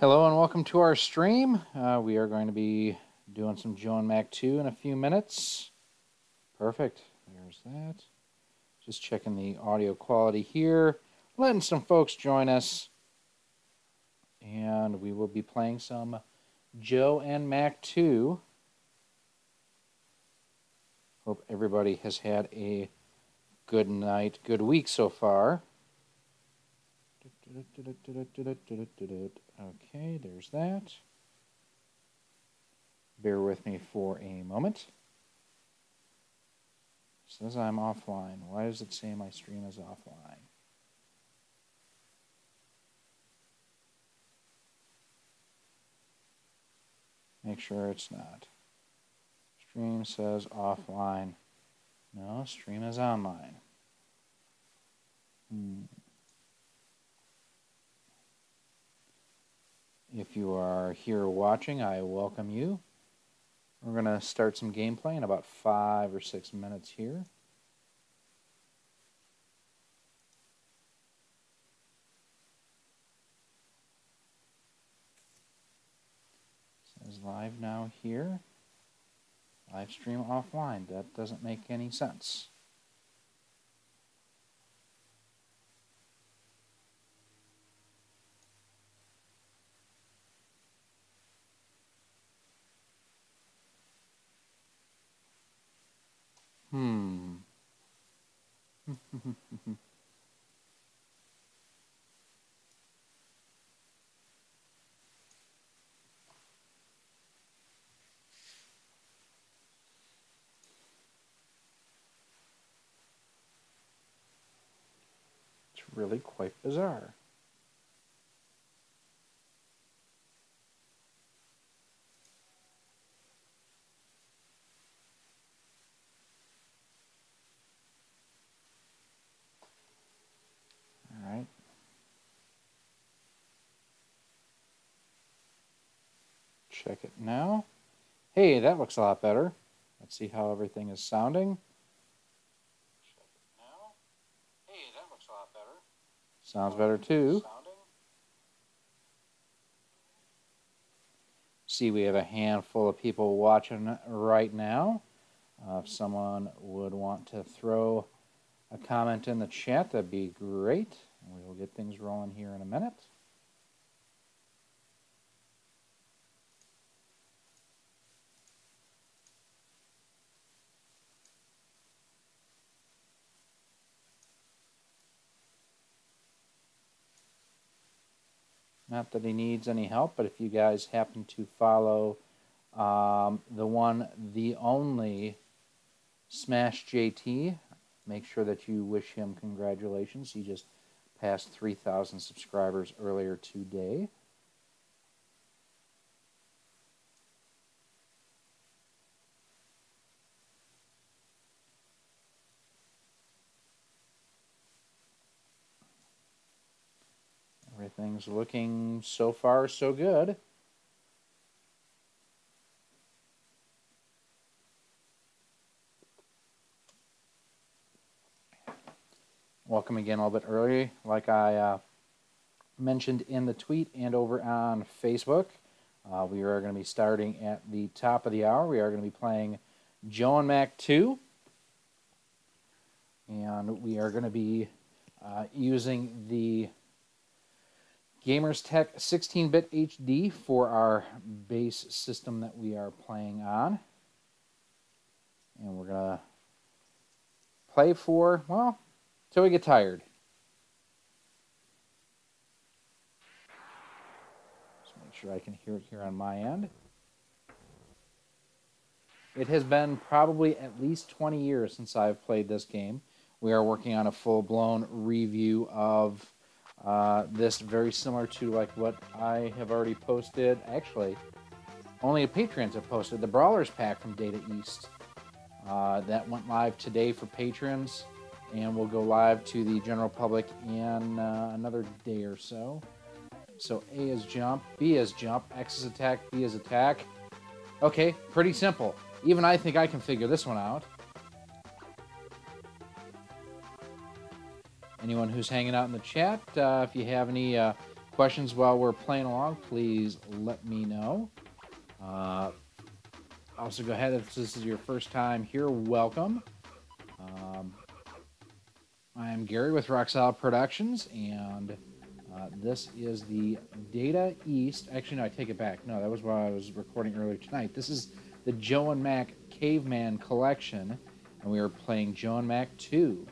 Hello and welcome to our stream. We are going to be doing some Joe and Mac 2 in a few minutes. Perfect. There's that. Just checking the audio quality here. Letting some folks join us. And we will be playing some Joe and Mac 2. Hope everybody has had a good night, good week so far. Okay, there's that. Bear with me for a moment. It says I'm offline. Why does it say my stream is offline? Make sure it's not. Stream says offline. No, stream is online. If you are here watching, I welcome you. We're going to start some gameplay in about 5 or 6 minutes here. It says live now here. Live stream offline. That doesn't make any sense. It's really quite bizarre. All right. Check it now. Hey, that looks a lot better. Let's see how everything is sounding. Check it now. Hey, that looks a lot better. Sounds better too. See, we have a handful of people watching right now. If someone would want to throw a comment in the chat, that'd be great. We will get things rolling here in a minute. Not that he needs any help, but if you guys happen to follow the one, the only Smash JT, make sure that you wish him congratulations. He just passed 3,000 subscribers earlier today. Everything's looking so far so good. Welcome again a little bit early, like I mentioned in the tweet and over on Facebook. We are going to be starting at the top of the hour. We are going to be playing Joe and Mac 2. And we are going to be using the Gamerz Tek 16-bit HD for our base system that we are playing on. And we're going to play for, well, till we get tired. Just make sure I can hear it here on my end. It has been probably at least 20 years since I've played this game. We are working on a full-blown review of this, very similar to like what I have already posted. Actually, only patrons have posted the Brawlers pack from Data East. That went live today for patrons, and will go live to the general public in another day or so. So A is jump, B is jump, X is attack, B is attack. Okay, pretty simple. Even I think I can figure this one out. Anyone who's hanging out in the chat, if you have any questions while we're playing along, please let me know. Also, go ahead if this is your first time here. Welcome. I'm Gary with RoXolid Productions, and this is the Data East. Actually, no, I take it back. No, that was what I was recording earlier tonight. This is the Joe and Mac Caveman Collection, and we are playing Joe and Mac 2.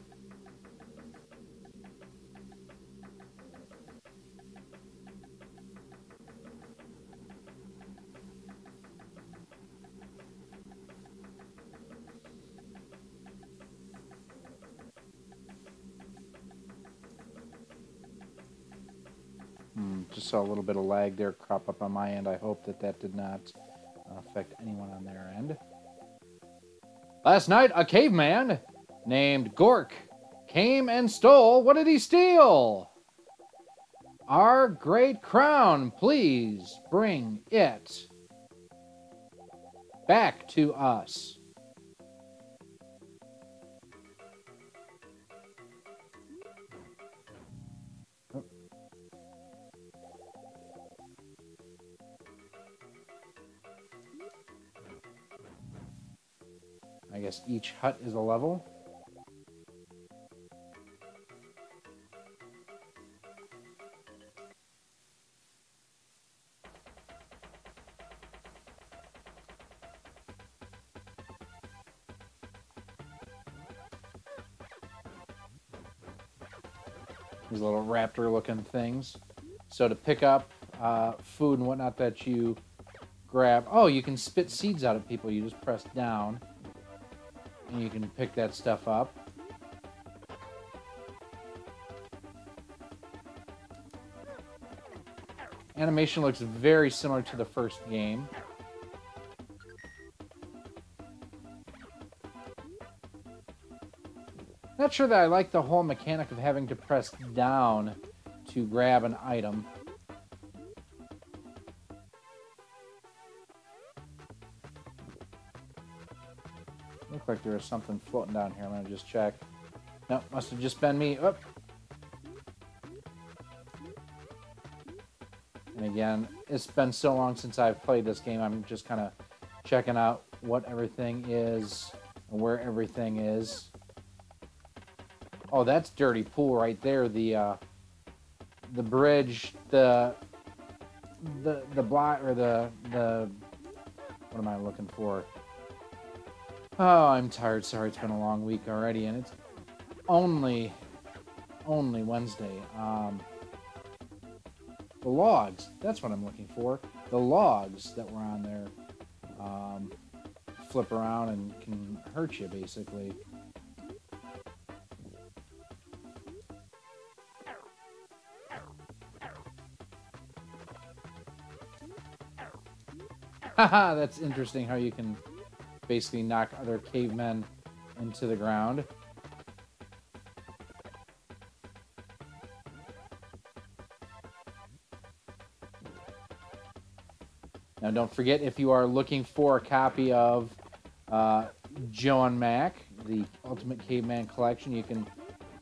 Just saw a little bit of lag there crop up on my end. I hope that that did not affect anyone on their end. Last night, a caveman named Gork came and stole. What did he steal? Our great crown. Please bring it back to us. I guess each hut is a level. These little raptor-looking things. So to pick up food and whatnot that you grab... Oh, you can spit seeds out at people. You just press down. And you can pick that stuff up. Animation looks very similar to the first game. Not sure that I like the whole mechanic of having to press down to grab an item. Looked like there was something floating down here. I'm going to just check. No, must have just been me. Oh. And again, it's been so long since I've played this game, I'm just kind of checking out what everything is and where everything is. Oh, that's Dirty Pool right there. The bridge, the block, or the what am I looking for? Oh, I'm tired. Sorry, it's been a long week already, and it's only Wednesday. The logs. That's what I'm looking for. The logs that were on there flip around and can hurt you, basically. Haha, that's interesting how you can basically knock other cavemen into the ground. Now, don't forget, if you are looking for a copy of Joe and Mac, the Ultimate Caveman Collection, you can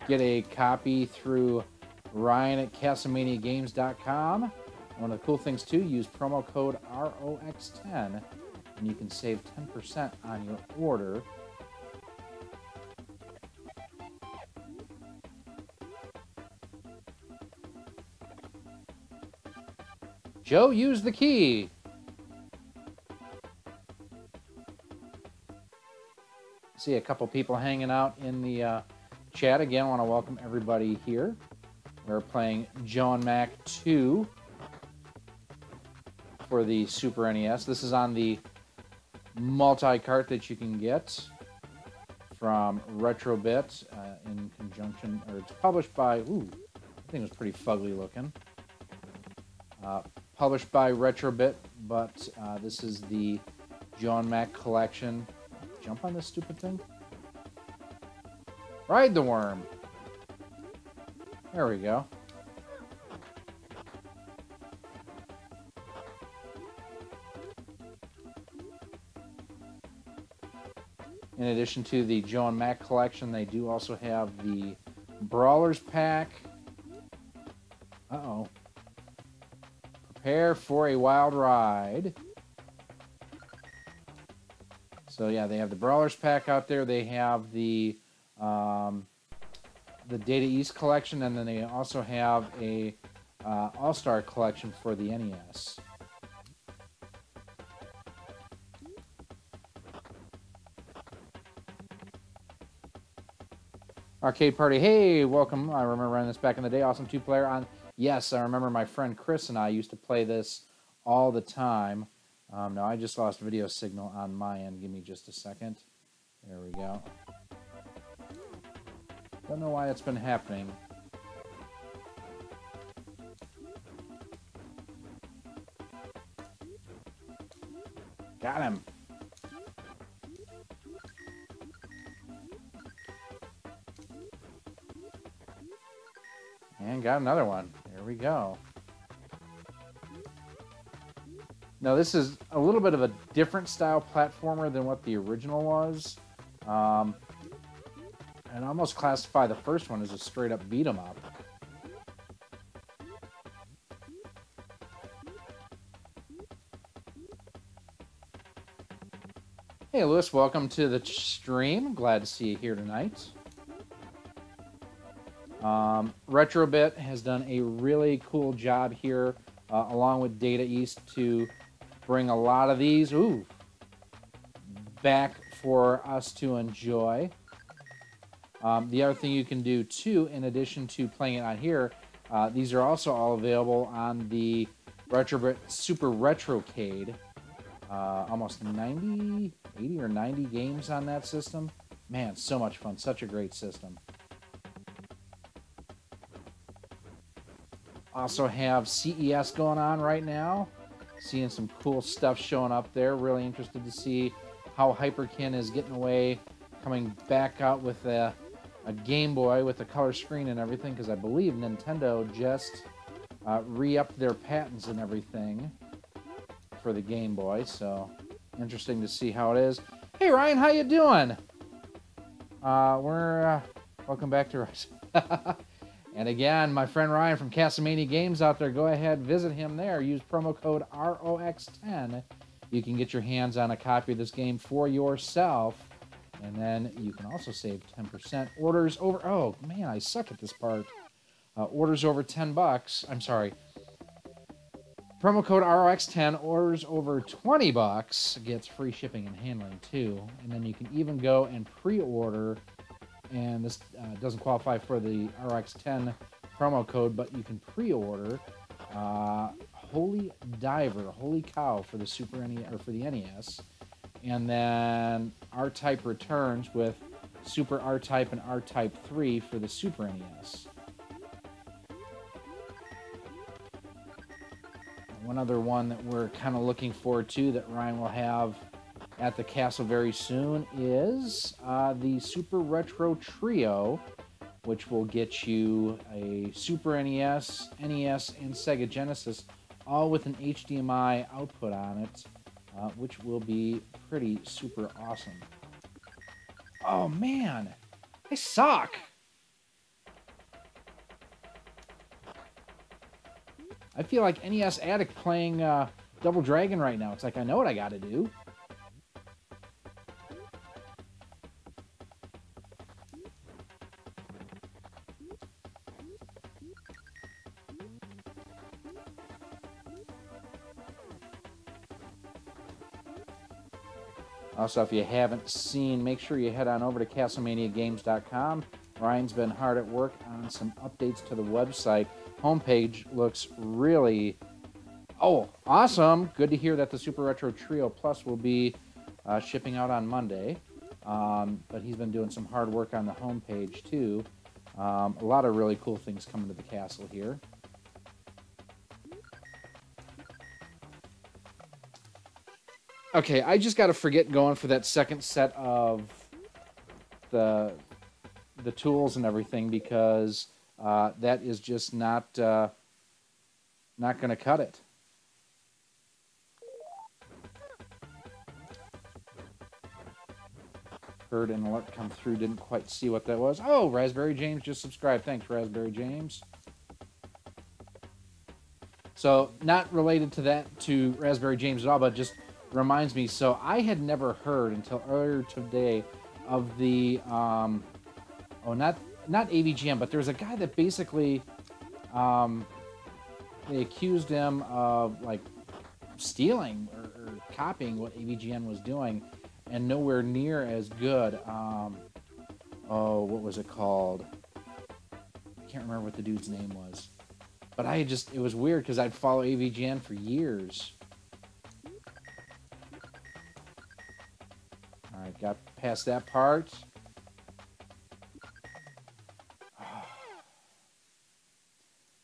get a copy through Ryan at CastlemaniaGames.com. One of the cool things, too, use promo code ROX10, and you can save 10% on your order. Joe, use the key. See a couple people hanging out in the chat. Again, I want to welcome everybody here. We're playing Joe and Mac 2 for the Super NES. This is on the multi-cart that you can get from Retrobit in conjunction, or it's published by, ooh, I think it was pretty fugly looking. Published by Retrobit, but this is the Joe and Mac collection. Jump on this stupid thing. Ride the worm. There we go. In addition to the Joe and Mac collection, they do also have the Brawlers pack. Uh-oh. Prepare for a wild ride. So yeah, they have the Brawlers pack out there. They have the Data East collection, and then they also have a All-Star collection for the NES. Arcade Party, hey, welcome. I remember running this back in the day. Awesome two-player on. Yes, I remember my friend Chris and I used to play this all the time. No, I just lost video signal on my end. Give me just a second. There we go. Don't know why it's been happening. Got him. And got another one. There we go. Now, this is a little bit of a different style platformer than what the original was. I'd almost classify the first one as a straight-up beat-em-up. Hey, Lewis, welcome to the stream. Glad to see you here tonight. Retrobit has done a really cool job here, along with Data East, to bring a lot of these back for us to enjoy. The other thing you can do, too, in addition to playing it on here, these are also all available on the Retrobit Super Retrocade. Almost 80 or 90 games on that system. Man, so much fun. Such a great system. Also have CES going on right now. Seeing some cool stuff showing up there. Really interested to see how Hyperkin is getting away, coming back out with a Game Boy with a color screen and everything, because I believe Nintendo just re-upped their patents and everything for the Game Boy. So interesting to see how it is. Hey Ryan, how you doing? Welcome back to us. And again, my friend Ryan from Castlemania Games out there, go ahead, visit him there. Use promo code ROX10. You can get your hands on a copy of this game for yourself. And then you can also save 10%. Orders over... Oh, man, I suck at this part. Orders over $10. I'm sorry. Promo code ROX10. Orders over $20 gets free shipping and handling, too. And then you can even go and pre-order... And this doesn't qualify for the RX10 promo code, but you can pre-order Holy Diver, Holy Cow for the Super NES or for the NES, and then R-Type returns with Super R-Type and R-Type 3 for the Super NES. One other one that we're kind of looking forward to that Ryan will have at the castle very soon is the Super Retro Trio, which will get you a Super NES, NES, and Sega Genesis, all with an HDMI output on it, which will be pretty super awesome. Oh man, I suck! I feel like NES Addict playing Double Dragon right now. It's like I know what I gotta do. Also, if you haven't seen, make sure you head on over to castlemaniagames.com. Ryan's been hard at work on some updates to the website. Homepage looks really... Oh, awesome! Good to hear that the Super Retro Trio Plus will be shipping out on Monday. But he's been doing some hard work on the homepage, too. A lot of really cool things coming to the castle here. Okay, I just got to forget going for that second set of the tools and everything, because that is just not going to cut it. Heard an alert come through, didn't quite see what that was. Oh, Raspberry James just subscribed. Thanks, Raspberry James. So not related to that, to Raspberry James at all, but just reminds me. So I had never heard until earlier today of the, not AVGN, but there's a guy that basically, they accused him of like stealing or copying what AVGN was doing, and nowhere near as good. Oh, what was it called? I can't remember what the dude's name was. But it was weird because I'd follow AVGN for years. Alright, got past that part.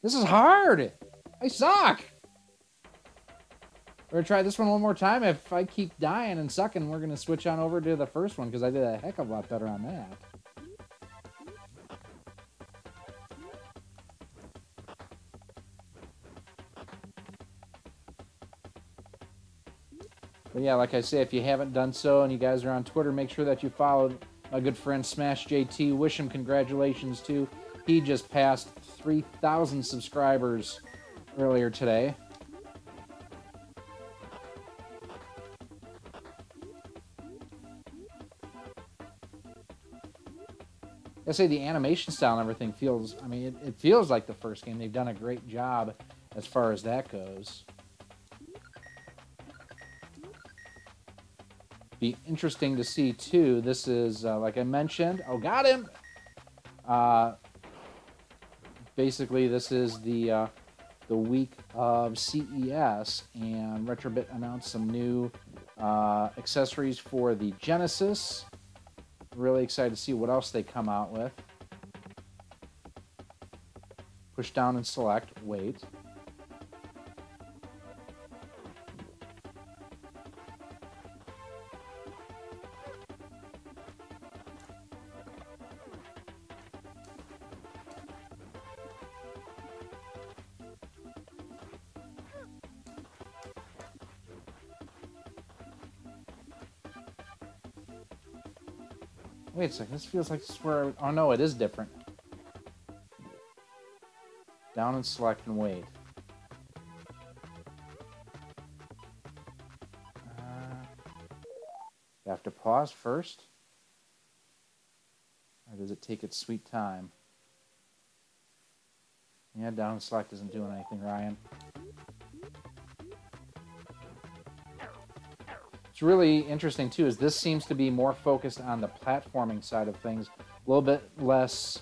This is hard! I suck! We're gonna try this one more time. If I keep dying and sucking, we're gonna switch on over to the first one because I did a heck of a lot better on that. But yeah, like I say, if you haven't done so and you guys are on Twitter, make sure that you follow my good friend Smash JT. Wish him congratulations too. He just passed 3,000 subscribers earlier today. I say the animation style and everything feels, I mean, it feels like the first game. They've done a great job as far as that goes. Be interesting to see too. This is like I mentioned. Oh, got him. Basically, this is the week of CES, and Retrobit announced some new accessories for the Genesis. Really excited to see what else they come out with. Push down and select. Wait. Wait a second, this feels like this is where... Oh no, it is different. Down and select and wait. You have to pause first? Or does it take its sweet time? Yeah, down and select isn't doing anything, Ryan. What's really interesting, too, is this seems to be more focused on the platforming side of things. A little bit less...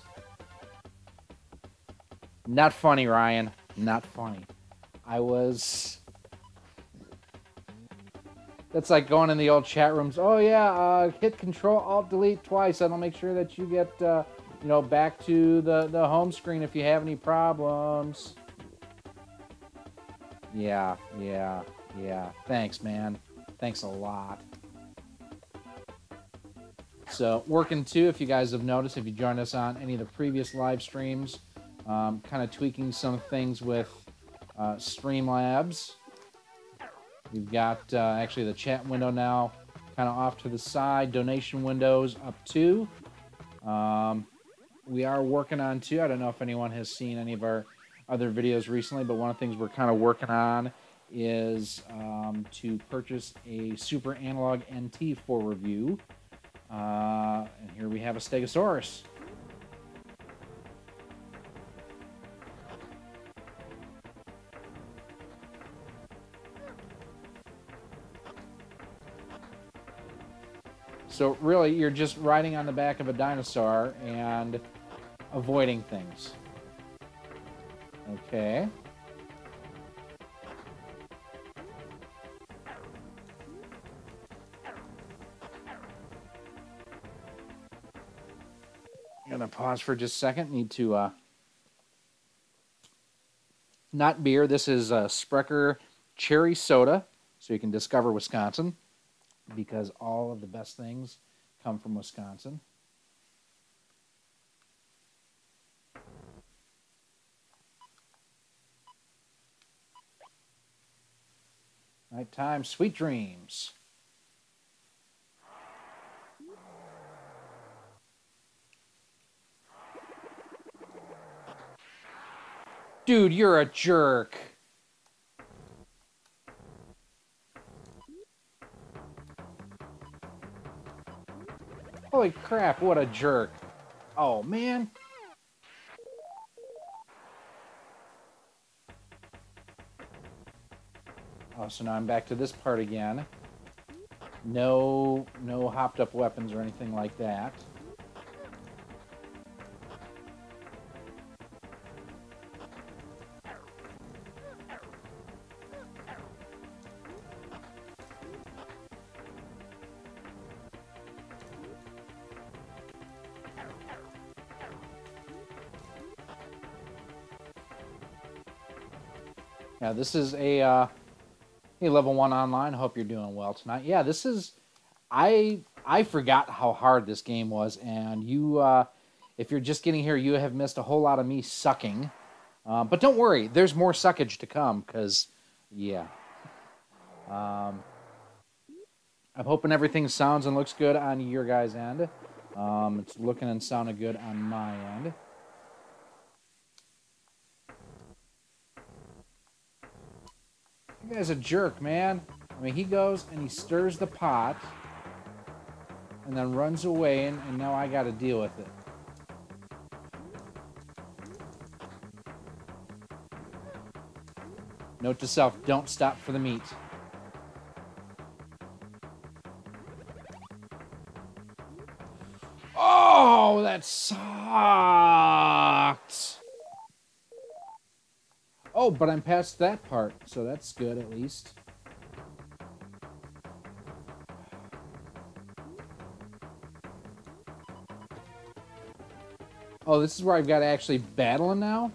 Not funny, Ryan. Not funny. That's like going in the old chat rooms. Oh, yeah, hit Control-Alt-Delete twice. That'll make sure that you get, back to the home screen if you have any problems. Yeah. Thanks, man. Thanks a lot. So, working too, if you guys have noticed, if you joined us on any of the previous live streams, kind of tweaking some things with Streamlabs. We've got actually the chat window now kind of off to the side, donation windows up too. We are working on too, I don't know if anyone has seen any of our other videos recently, but one of the things we're kind of working on is to purchase a Super Analog NT for review. And here we have a Stegosaurus. So really, you're just riding on the back of a dinosaur and avoiding things. Okay. I'm gonna pause for just a second. Need to not beer. This is Sprecher Cherry Soda, so you can discover Wisconsin, because all of the best things come from Wisconsin. Nighttime sweet dreams. Dude, you're a jerk. Holy crap, what a jerk. Oh, man. Oh, so now I'm back to this part again. No hopped up weapons or anything like that. Yeah, this is a level 1 online. Hope you're doing well tonight. Yeah, this is... I forgot how hard this game was, and you, if you're just getting here, you have missed a whole lot of me sucking. But don't worry, there's more suckage to come, because, yeah. I'm hoping everything sounds and looks good on your guys' end. It's looking and sounding good on my end. That guy's a jerk, man. I mean, he goes and he stirs the pot, and then runs away, and now I got to deal with it. Note to self, don't stop for the meat. Oh, that sucked. Oh, but I'm past that part, so that's good at least. Oh, this is where I've got to actually battle him now?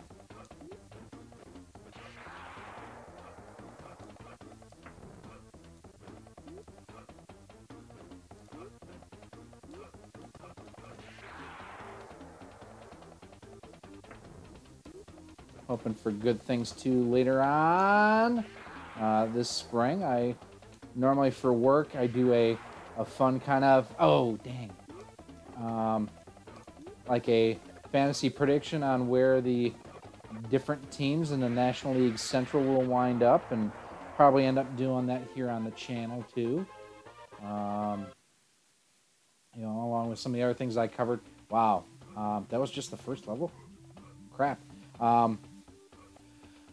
Hoping for good things too later on this spring. I normally for work I do a fun kind of like a fantasy prediction on where the different teams in the National League Central will wind up, and probably end up doing that here on the channel too. You know, along with some of the other things I covered. Wow, that was just the first level. Crap.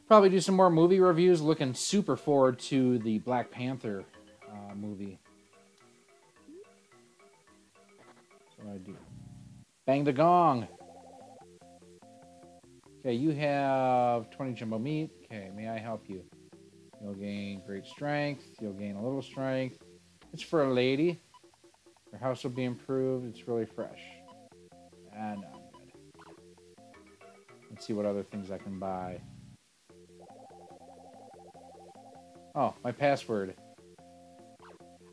Probably do some more movie reviews. Looking super forward to the Black Panther movie. That's what I do. Bang the gong. Okay, you have 20 jumbo meat. Okay, may I help you? You'll gain great strength. You'll gain a little strength. It's for a lady. Your house will be improved. It's really fresh. Ah, no, I'm good. Let's see what other things I can buy. Oh, my password.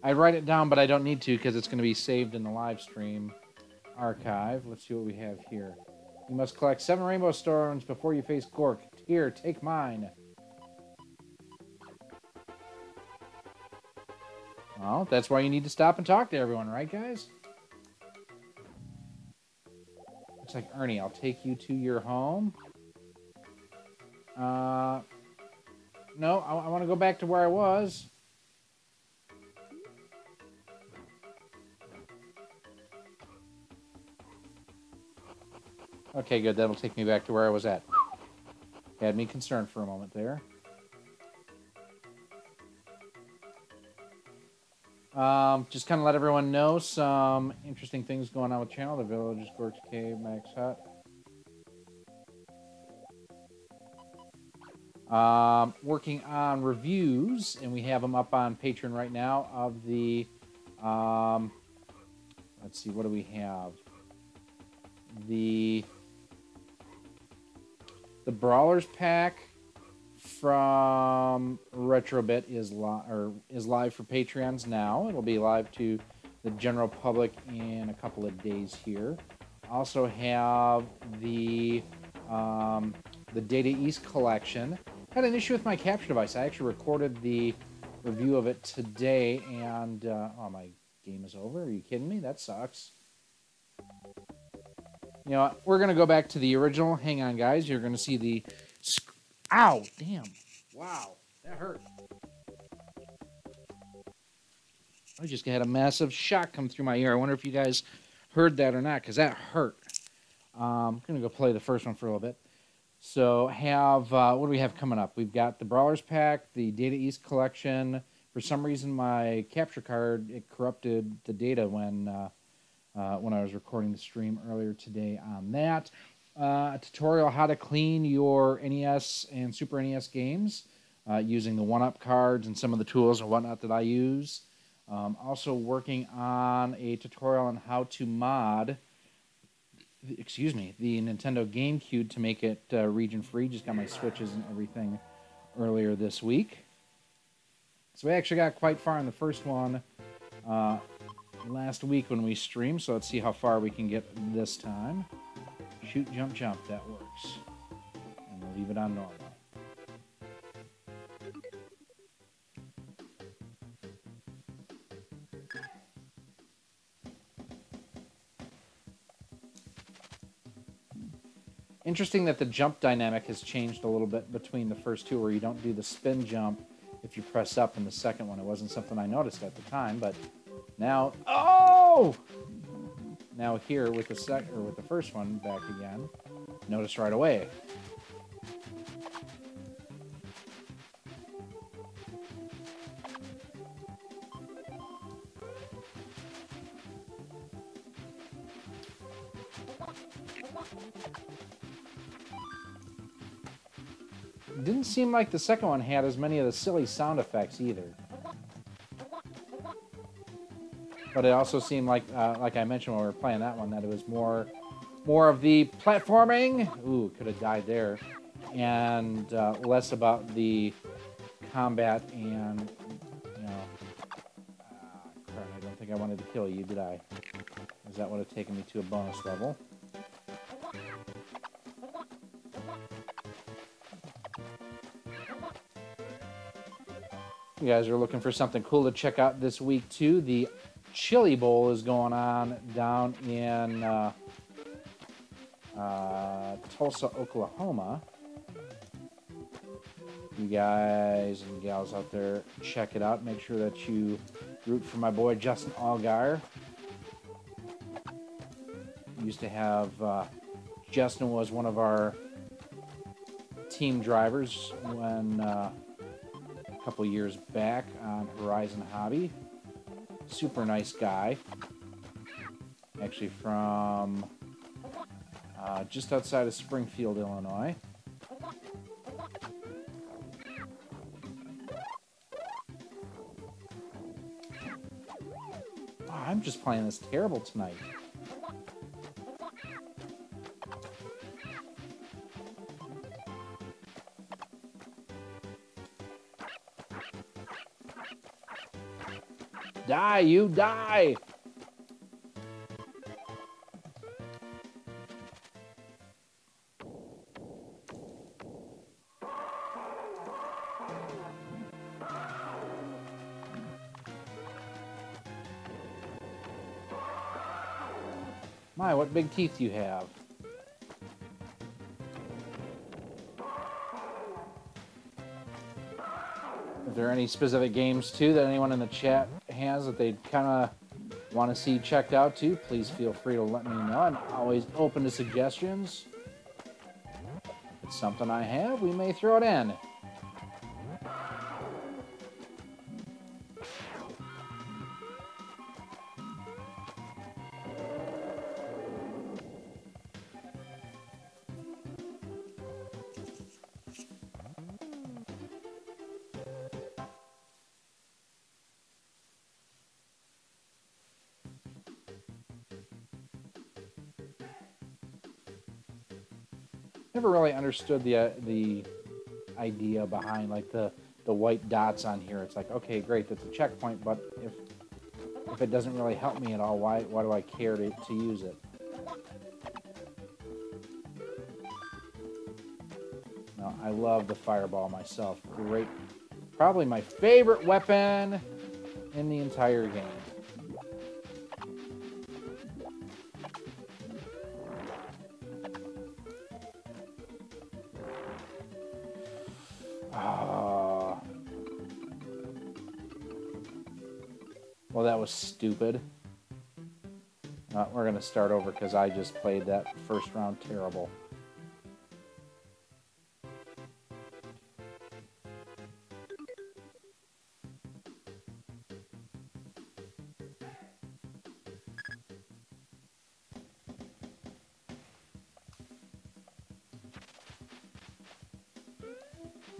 I write it down, but I don't need to because it's going to be saved in the live stream archive. Let's see what we have here. You must collect 7 rainbow stones before you face Gork. Here, take mine. Well, that's why you need to stop and talk to everyone, right, guys? Looks like Ernie, I'll take you to your home. No, I want to go back to where I was. Okay, good. That'll take me back to where I was at. Had me concerned for a moment there. Just kind of let everyone know some interesting things going on with the channel. The Village, Gork's Cave, Max Hut. Working on reviews, and we have them up on Patreon right now of the, let's see, what do we have? The Brawlers pack from Retrobit is live for Patreons now. It'll be live to the general public in a couple of days here. Also have the Data East collection. Had an issue with my capture device. I actually recorded the review of it today, and oh, my game is over. Are you kidding me? That sucks. You know what? We're going to go back to the original. Hang on, guys. You're going to see the... Ow! Damn. Wow. That hurt. I just had a massive shock come through my ear. I wonder if you guys heard that or not, because that hurt. I'm going to go play the first one for a little bit. So what do we have coming up? We've got the Brawlers Pack, the Data East Collection. For some reason, my capture card, it corrupted the data when I was recording the stream earlier today on that. A tutorial how to clean your NES and Super NES games using the 1-Up cards and some of the tools and whatnot that I use. Also working on a tutorial on how to mod, the Nintendo GameCube to make it region-free. Just got my switches and everything earlier this week. So we actually got quite far in the first one last week when we streamed, so let's see how far we can get this time. Shoot, jump, jump, that works. And we'll leave it on normal. Interesting that the jump dynamic has changed a little bit between the first two, where you don't do the spin jump if you press up in the second one. It wasn't something I noticed at the time, but now, oh! Now here with the first one back again, notice right away. Didn't seem like the second one had as many of the silly sound effects either. But it also seemed like I mentioned when we were playing that one, that it was more of the platforming. Ooh, could have died there. And less about the combat and, crap, I don't think I wanted to kill you, did I? Because that would have taken me to a bonus level. You guys are looking for something cool to check out this week, too. The Chili Bowl is going on down in Tulsa, Oklahoma. You guys and gals out there, check it out. Make sure that you root for my boy Justin Allgaier. Used to have Justin was one of our team drivers when a couple years back on Horizon Hobby. Super nice guy. Actually from just outside of Springfield, Illinois. Oh, I'm just playing this terrible tonight. Die, you die! My, what big teeth you have. If there are any specific games, too, that anyone in the chat has that they'd kind of want to see checked out, too, please feel free to let me know. I'm always open to suggestions. If it's something I have, we may throw it in. Never really understood the idea behind like the white dots on here. It's like, okay, great, that's a checkpoint, but if it doesn't really help me at all, why do I care to use it? No, I love the fireball myself. Great, probably my favorite weapon in the entire game. Well, that was stupid. We're going to start over because I just played that first round terrible.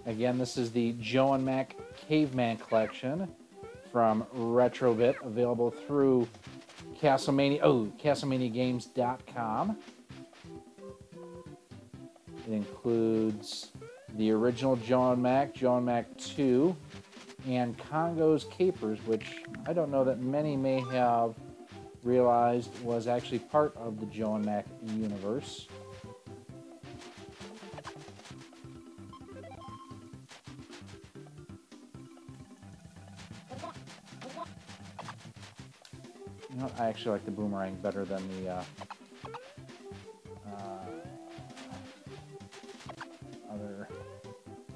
Again, this is the Joe and Mac Caveman Collection from RetroBit, available through CastleManiaGames.com. It includes the original Joe and Mac 2, and Congo's Capers, which I don't know that many may have realized was actually part of the Joe and Mac universe. You know, I actually like the boomerang better than the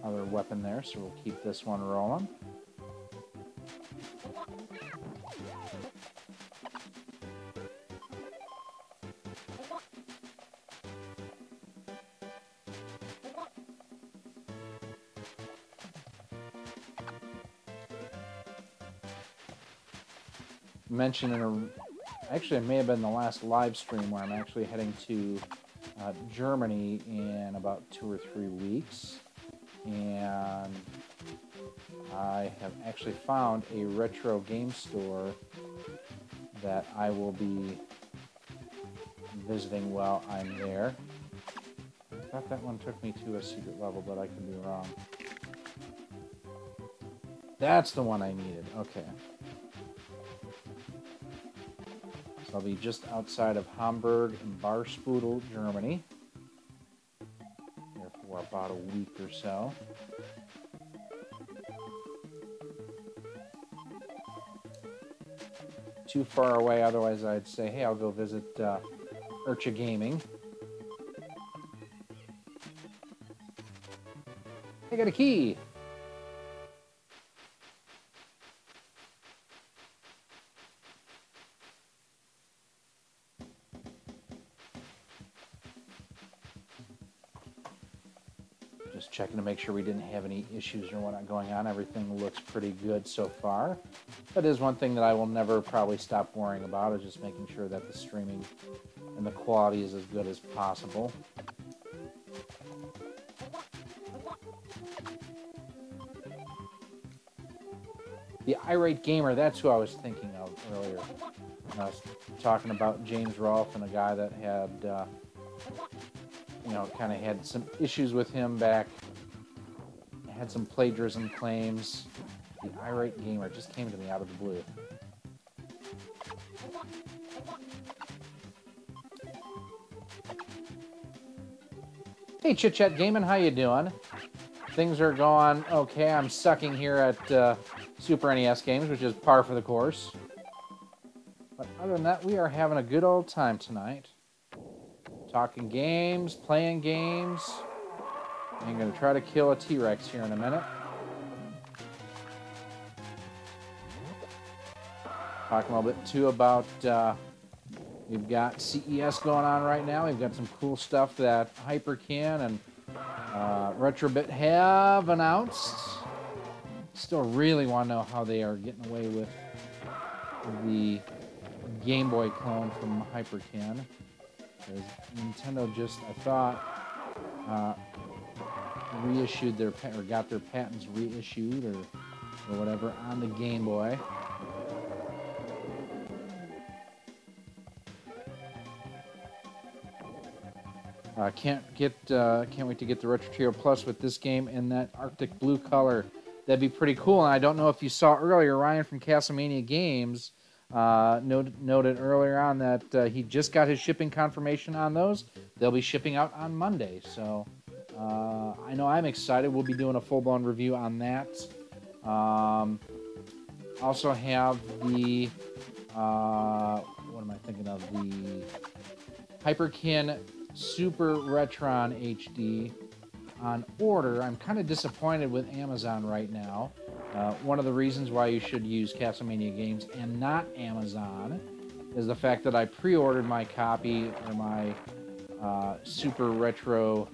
other weapon there, so we'll keep this one rolling. Mentioned in actually it may have been the last live stream where I'm actually heading to Germany in about 2 or 3 weeks, and I have actually found a retro game store that I will be visiting while I'm there. I thought that one took me to a secret level, but I could be wrong. That's the one I needed. Okay. So I'll be just outside of Hamburg and Barspudel, Germany, here for about a week or so. Too far away, otherwise I'd say, hey, I'll go visit Urcha Gaming. I got a key! Just checking to make sure we didn't have any issues or whatnot going on. Everything looks pretty good so far. That is one thing that I will never probably stop worrying about, is just making sure that the streaming and the quality is as good as possible. The Irate Gamer, that's who I was thinking of earlier. I was talking about James Rolfe and a guy that had you know, kind of had some issues with him back, had some plagiarism claims. The Irate Gamer just came to me out of the blue. Hey, Chit Chat Gaming, how you doing? Things are going okay. I'm sucking here at Super NES games, which is par for the course. But other than that, we are having a good old time tonight. Talking games, playing games. I'm going to try to kill a T-Rex here in a minute. Talking a little bit too about, we've got CES going on right now. We've got some cool stuff that Hyperkin and RetroBit have announced. Still really want to know how they are getting away with the Game Boy clone from Hyperkin. Because Nintendo just, I thought, reissued their, or got their patents reissued or whatever on the Game Boy. Can't wait to get the Retro Trio Plus with this game in that Arctic blue color. That'd be pretty cool. And I don't know if you saw earlier, Ryan from Castlemania Games noted earlier on that he just got his shipping confirmation on those. They'll be shipping out on Monday. So I know I'm excited. We'll be doing a full-blown review on that. Also have the, what am I thinking of? The Hyperkin Super Retron HD on order. I'm kind of disappointed with Amazon right now. One of the reasons why you should use Castlemania Games and not Amazon is the fact that I pre-ordered my copy, or my Super Retron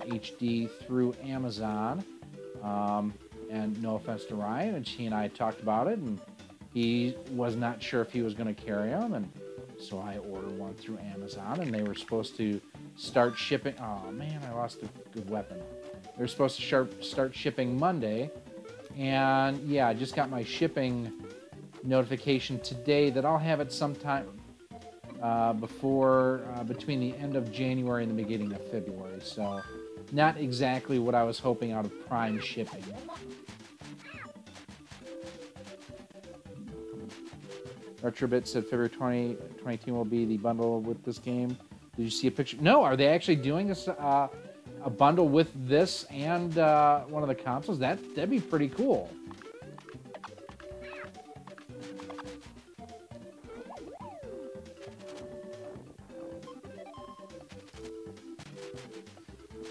HD through Amazon. And no offense to Ryan, and he and I talked about it, and he was not sure if he was going to carry them, and so I ordered one through Amazon, and they were supposed to start shipping. Oh man, I lost a good weapon. They were supposed to start shipping Monday, and yeah, I just got my shipping notification today that I'll have it sometime between the end of January and the beginning of February. So, not exactly what I was hoping out of Prime shipping. Retrobit said February 2022 will be the bundle with this game. Did you see a picture? No, are they actually doing a bundle with this and one of the consoles? That'd be pretty cool.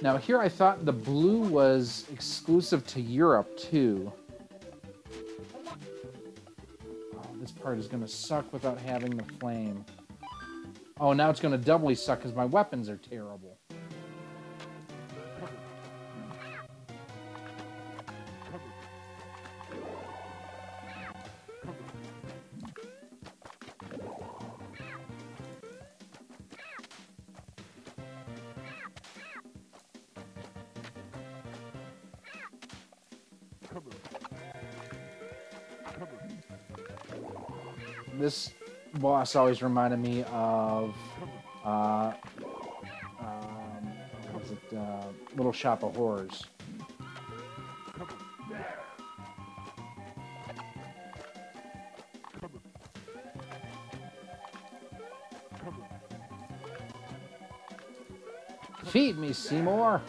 Now here I thought the blue was exclusive to Europe too. Oh, this part is going to suck without having the flame. Oh, now it's going to doubly suck because my weapons are terrible. This boss always reminded me of Little Shop of Horrors. Feed me, Seymour.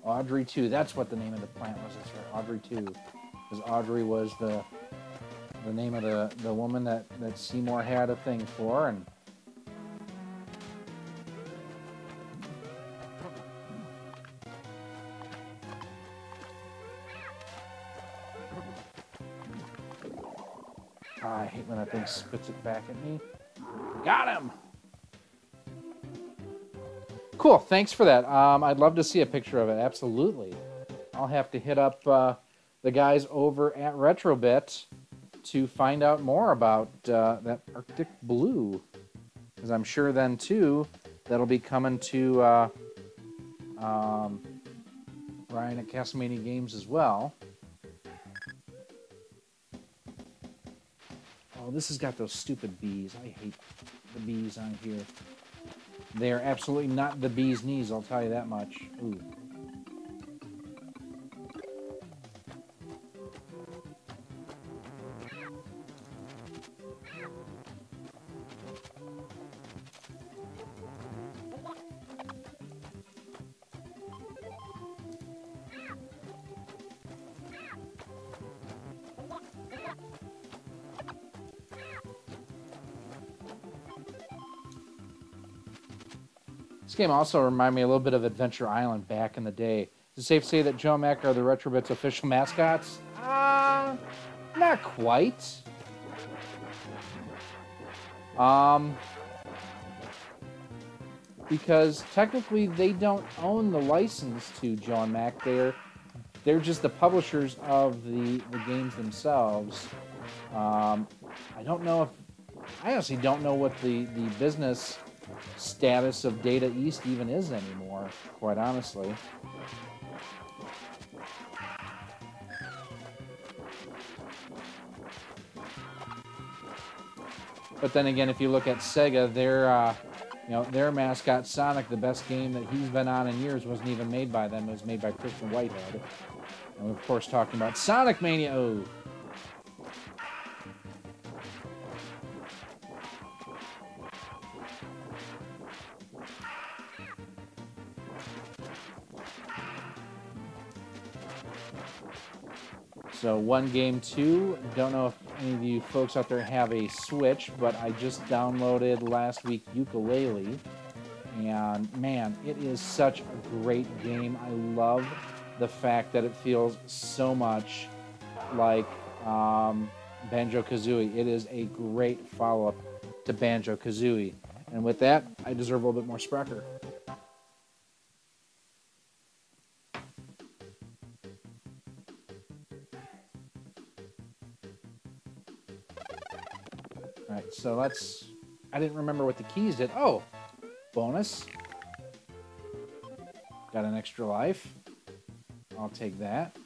Audrey 2, that's what the name of the plant was. That's right, Audrey 2. Because Audrey was the name of the woman that Seymour had a thing for, and I hate when that thing spits it back at me. Got him! Cool, thanks for that. I'd love to see a picture of it, absolutely. I'll have to hit up the guys over at Retrobit to find out more about that Arctic Blue. Because I'm sure then, too, that'll be coming to Ryan at Castlemania Games as well. Oh, this has got those stupid bees. I hate the bees on here. They are absolutely not the bee's knees, I'll tell you that much. Ooh. This game also reminded me a little bit of Adventure Island back in the day. Is it safe to say that Joe Mac are the Retrobit's official mascots? Not quite. Because technically they don't own the license to Joe and Mac. They're just the publishers of the games themselves. I honestly don't know what the business status of Data East even is anymore, quite honestly. But then again, if you look at Sega, their mascot Sonic, the best game that he's been on in years, wasn't even made by them. It was made by Christian Whitehead. And we're of course talking about Sonic Mania. Oh. So 1 game 2, don't know if any of you folks out there have a Switch, but I just downloaded last week Ukulele, and man, it is such a great game. I love the fact that it feels so much like Banjo-Kazooie. It is a great follow-up to Banjo-Kazooie. And with that, I deserve a little bit more Sprecher. Alright, so let's... I didn't remember what the keys did. Oh! Bonus. Got an extra life. I'll take that.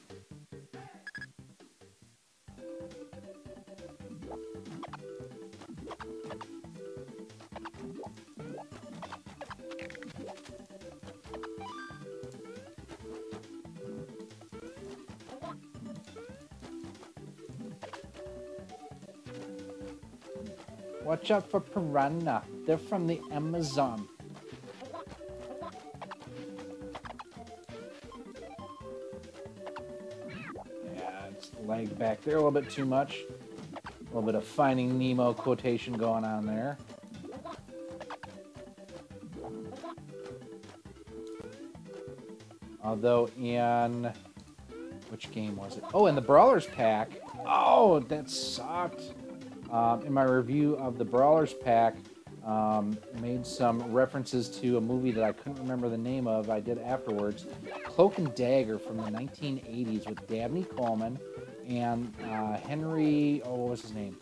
Watch out for piranha. They're from the Amazon. Yeah, it's lagged back there a little bit too much. A little bit of Finding Nemo quotation going on there. Although in... which game was it? Oh, in the Brawlers pack. Oh, that sucked. In my review of the Brawlers pack, made some references to a movie that I couldn't remember the name of. I did afterwards. Cloak and Dagger from the 1980s with Dabney Coleman and Henry... oh, what was his name?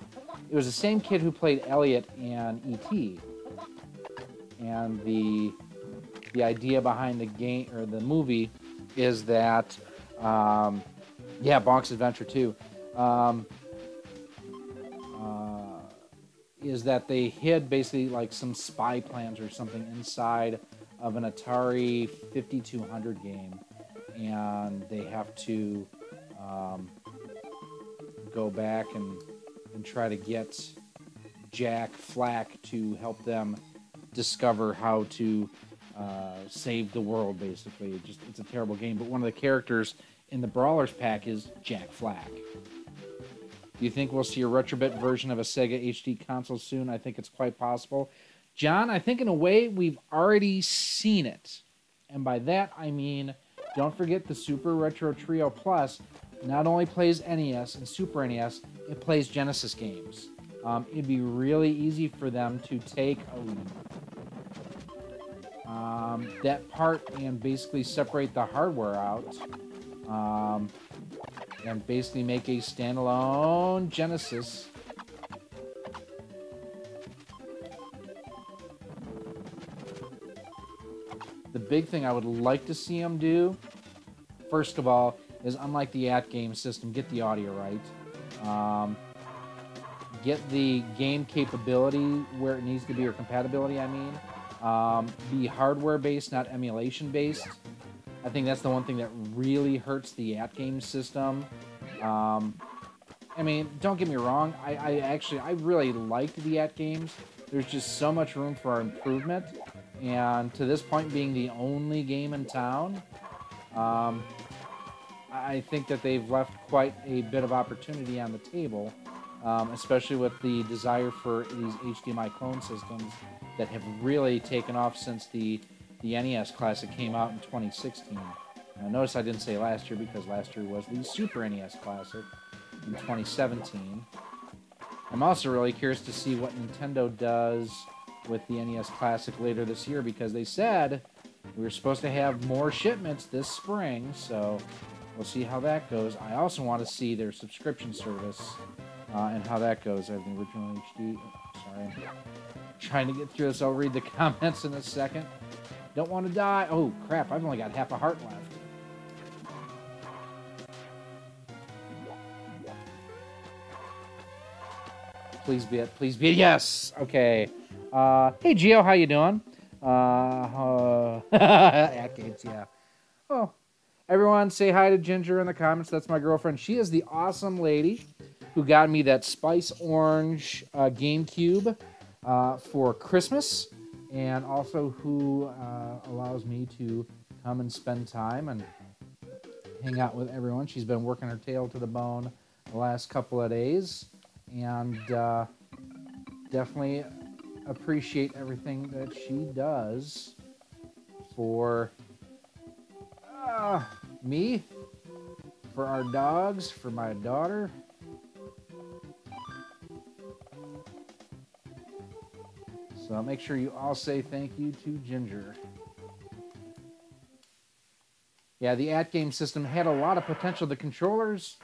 It was the same kid who played Elliot in E.T. And the idea behind the game, or the movie, is that... yeah, Bonk's Adventure too. Is that they hid basically like some spy plans or something inside of an Atari 5200 game, and they have to go back and try to get Jack Flack to help them discover how to save the world, basically. It's a terrible game, but one of the characters in the Brawlers pack is Jack Flack. Do you think we'll see a retrobit version of a Sega HD console soon? I think it's quite possible. John, I think in a way we've already seen it. And by that I mean, don't forget the Super Retro Trio Plus not only plays NES and Super NES, it plays Genesis games. It'd be really easy for them to take that part and basically separate the hardware out. And basically make a standalone Genesis. The big thing I would like to see them do, first of all, is unlike the at-game system, get the audio right. Get the game capability where it needs to be, or compatibility, I mean. Be hardware-based, not emulation-based. I think that's the one thing that really hurts the at-game system. I mean, don't get me wrong. I really liked the at-games. There's just so much room for improvement. And to this point, being the only game in town, I think that they've left quite a bit of opportunity on the table, especially with the desire for these HDMI clone systems that have really taken off since the NES Classic came out in 2016. Now, notice I didn't say last year, because last year was the Super NES Classic in 2017. I'm also really curious to see what Nintendo does with the NES Classic later this year, because they said we were supposed to have more shipments this spring, so we'll see how that goes. I also want to see their subscription service and how that goes. I have the original HD. Oh, sorry. I'm trying to get through this. I'll read the comments in a second. Don't want to die. Oh, crap. I've only got half a heart left. Please be it. Please be it. Yes. Okay. Hey, Gio. How you doing? At-games, yeah. Oh, everyone say hi to Ginger in the comments. That's my girlfriend. She is the awesome lady who got me that Spice Orange GameCube for Christmas. And also who allows me to come and spend time and hang out with everyone. She's been working her tail to the bone the last couple of days. and definitely appreciate everything that she does for me, for our dogs, for my daughter. So make sure you all say thank you to Ginger. Yeah, the at-game system had a lot of potential. The controllers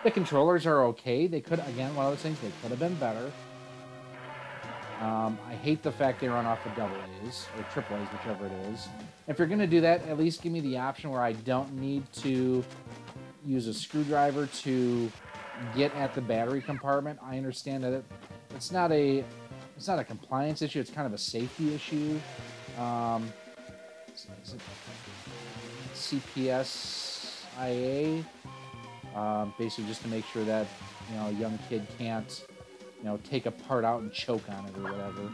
are okay. They could, again, one of those things, they could have been better. I hate the fact they run off of AA or AAAs, whichever it is. If you're going to do that, at least give me the option where I don't need to use a screwdriver to get at the battery compartment. I understand that it's not a compliance issue. It's kind of a safety issue. Is it CPSIA? Basically, just to make sure that a young kid can't take a part out and choke on it or whatever.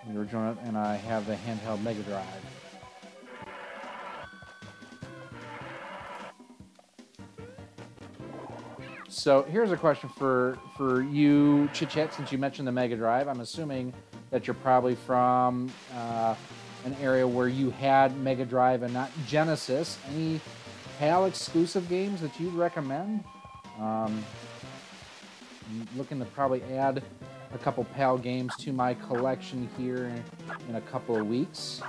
The original, and I have the handheld Mega Drive. So here's a question for you, Chit Chat, since you mentioned the Mega Drive. I'm assuming that you're probably from an area where you had Mega Drive and not Genesis. Any PAL exclusive games that you'd recommend? I'm looking to probably add a couple PAL games to my collection here in a couple of weeks.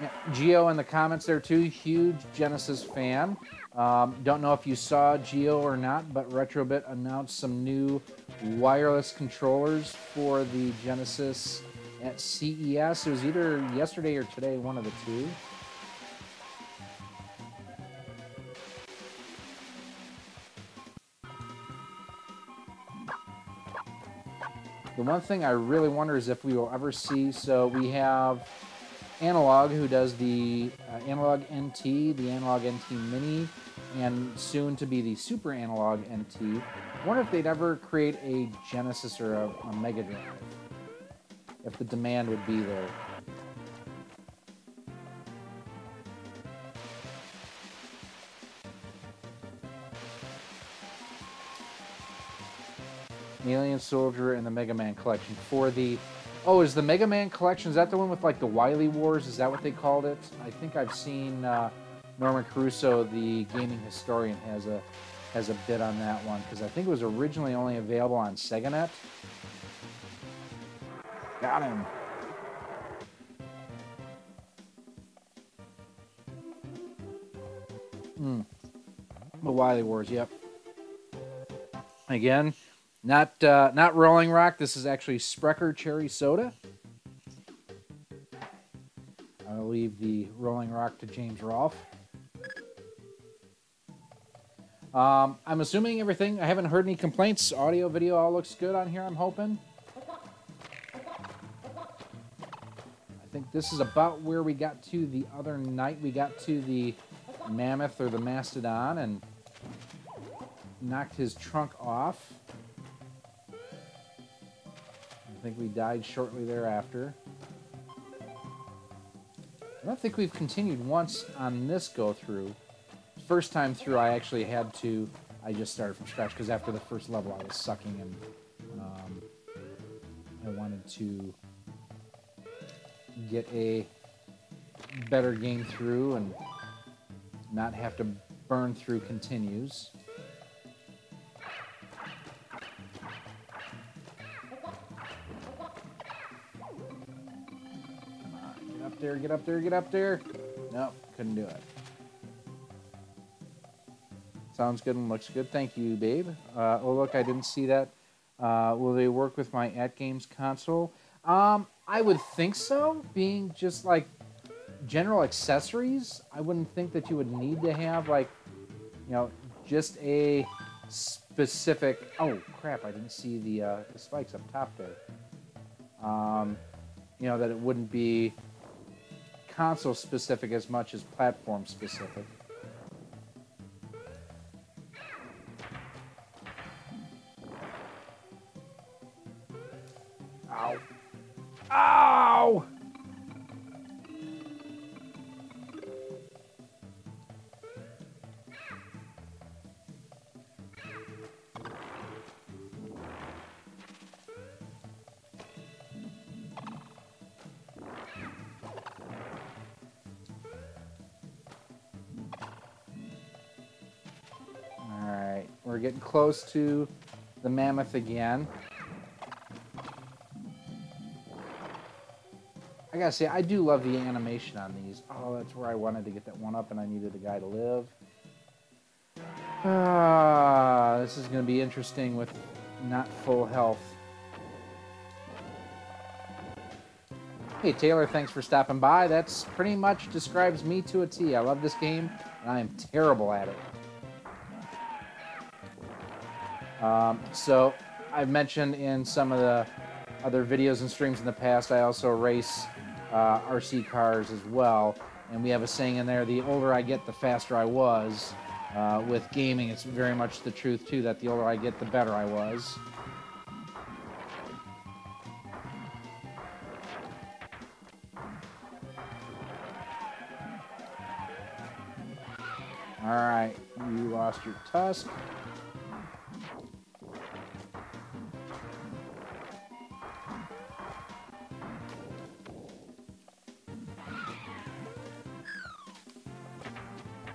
Yeah, Geo in the comments there too, huge Genesis fan. Don't know if you saw Geo or not, but Retrobit announced some new wireless controllers for the Genesis at CES. It was either yesterday or today, one of the two. The one thing I really wonder is if we will ever see, so we have Analog, who does the Analog NT, the Analog NT Mini, and soon to be the Super Analog NT. I wonder if they'd ever create a Genesis or a Mega Drive, if the demand would be there. Alien Soldier and the Mega Man Collection for the... Oh, is the Mega Man Collection, is that the one with like the Wily Wars? Is that what they called it? I think I've seen Norman Caruso, the gaming historian, has a bit on that one, because I think it was originally only available on SegaNet. Got him. The Wily Wars, yep. Again, not Rolling Rock. This is actually Sprecher Cherry Soda. I'll leave the Rolling Rock to James Rolfe. I'm assuming everything, I haven't heard any complaints. Audio, video, all looks good on here, I'm hoping. I think this is about where we got to the other night. We got to the Mammoth or the Mastodon and knocked his trunk off. I think we died shortly thereafter. I don't think we've continued once on this go-through. First time through, I actually had to... I just started from scratch, because after the first level, I was sucking, and I wanted to get a better game through and not have to burn through continues. Get up there, get up there. Nope, couldn't do it. Sounds good and looks good. Thank you, babe. Oh, look, I didn't see that. Will they work with my at-games console? I would think so, being just like general accessories. I wouldn't think that you would need to have, like, just a specific... Oh, crap, I didn't see the spikes up top there. That it wouldn't be console specific as much as platform specific. We're getting close to the mammoth again. I gotta say, I do love the animation on these. Oh, that's where I wanted to get that one up, and I needed a guy to live. This is gonna be interesting with not full health. Hey Taylor, thanks for stopping by. That's pretty much describes me to a T. I love this game, and I am terrible at it. So, I've mentioned in some of the other videos and streams in the past, I also race RC cars as well. And we have a saying in there, the older I get, the faster I was. With gaming, it's very much the truth, too, that the older I get, the better I was. Alright, you lost your tusk.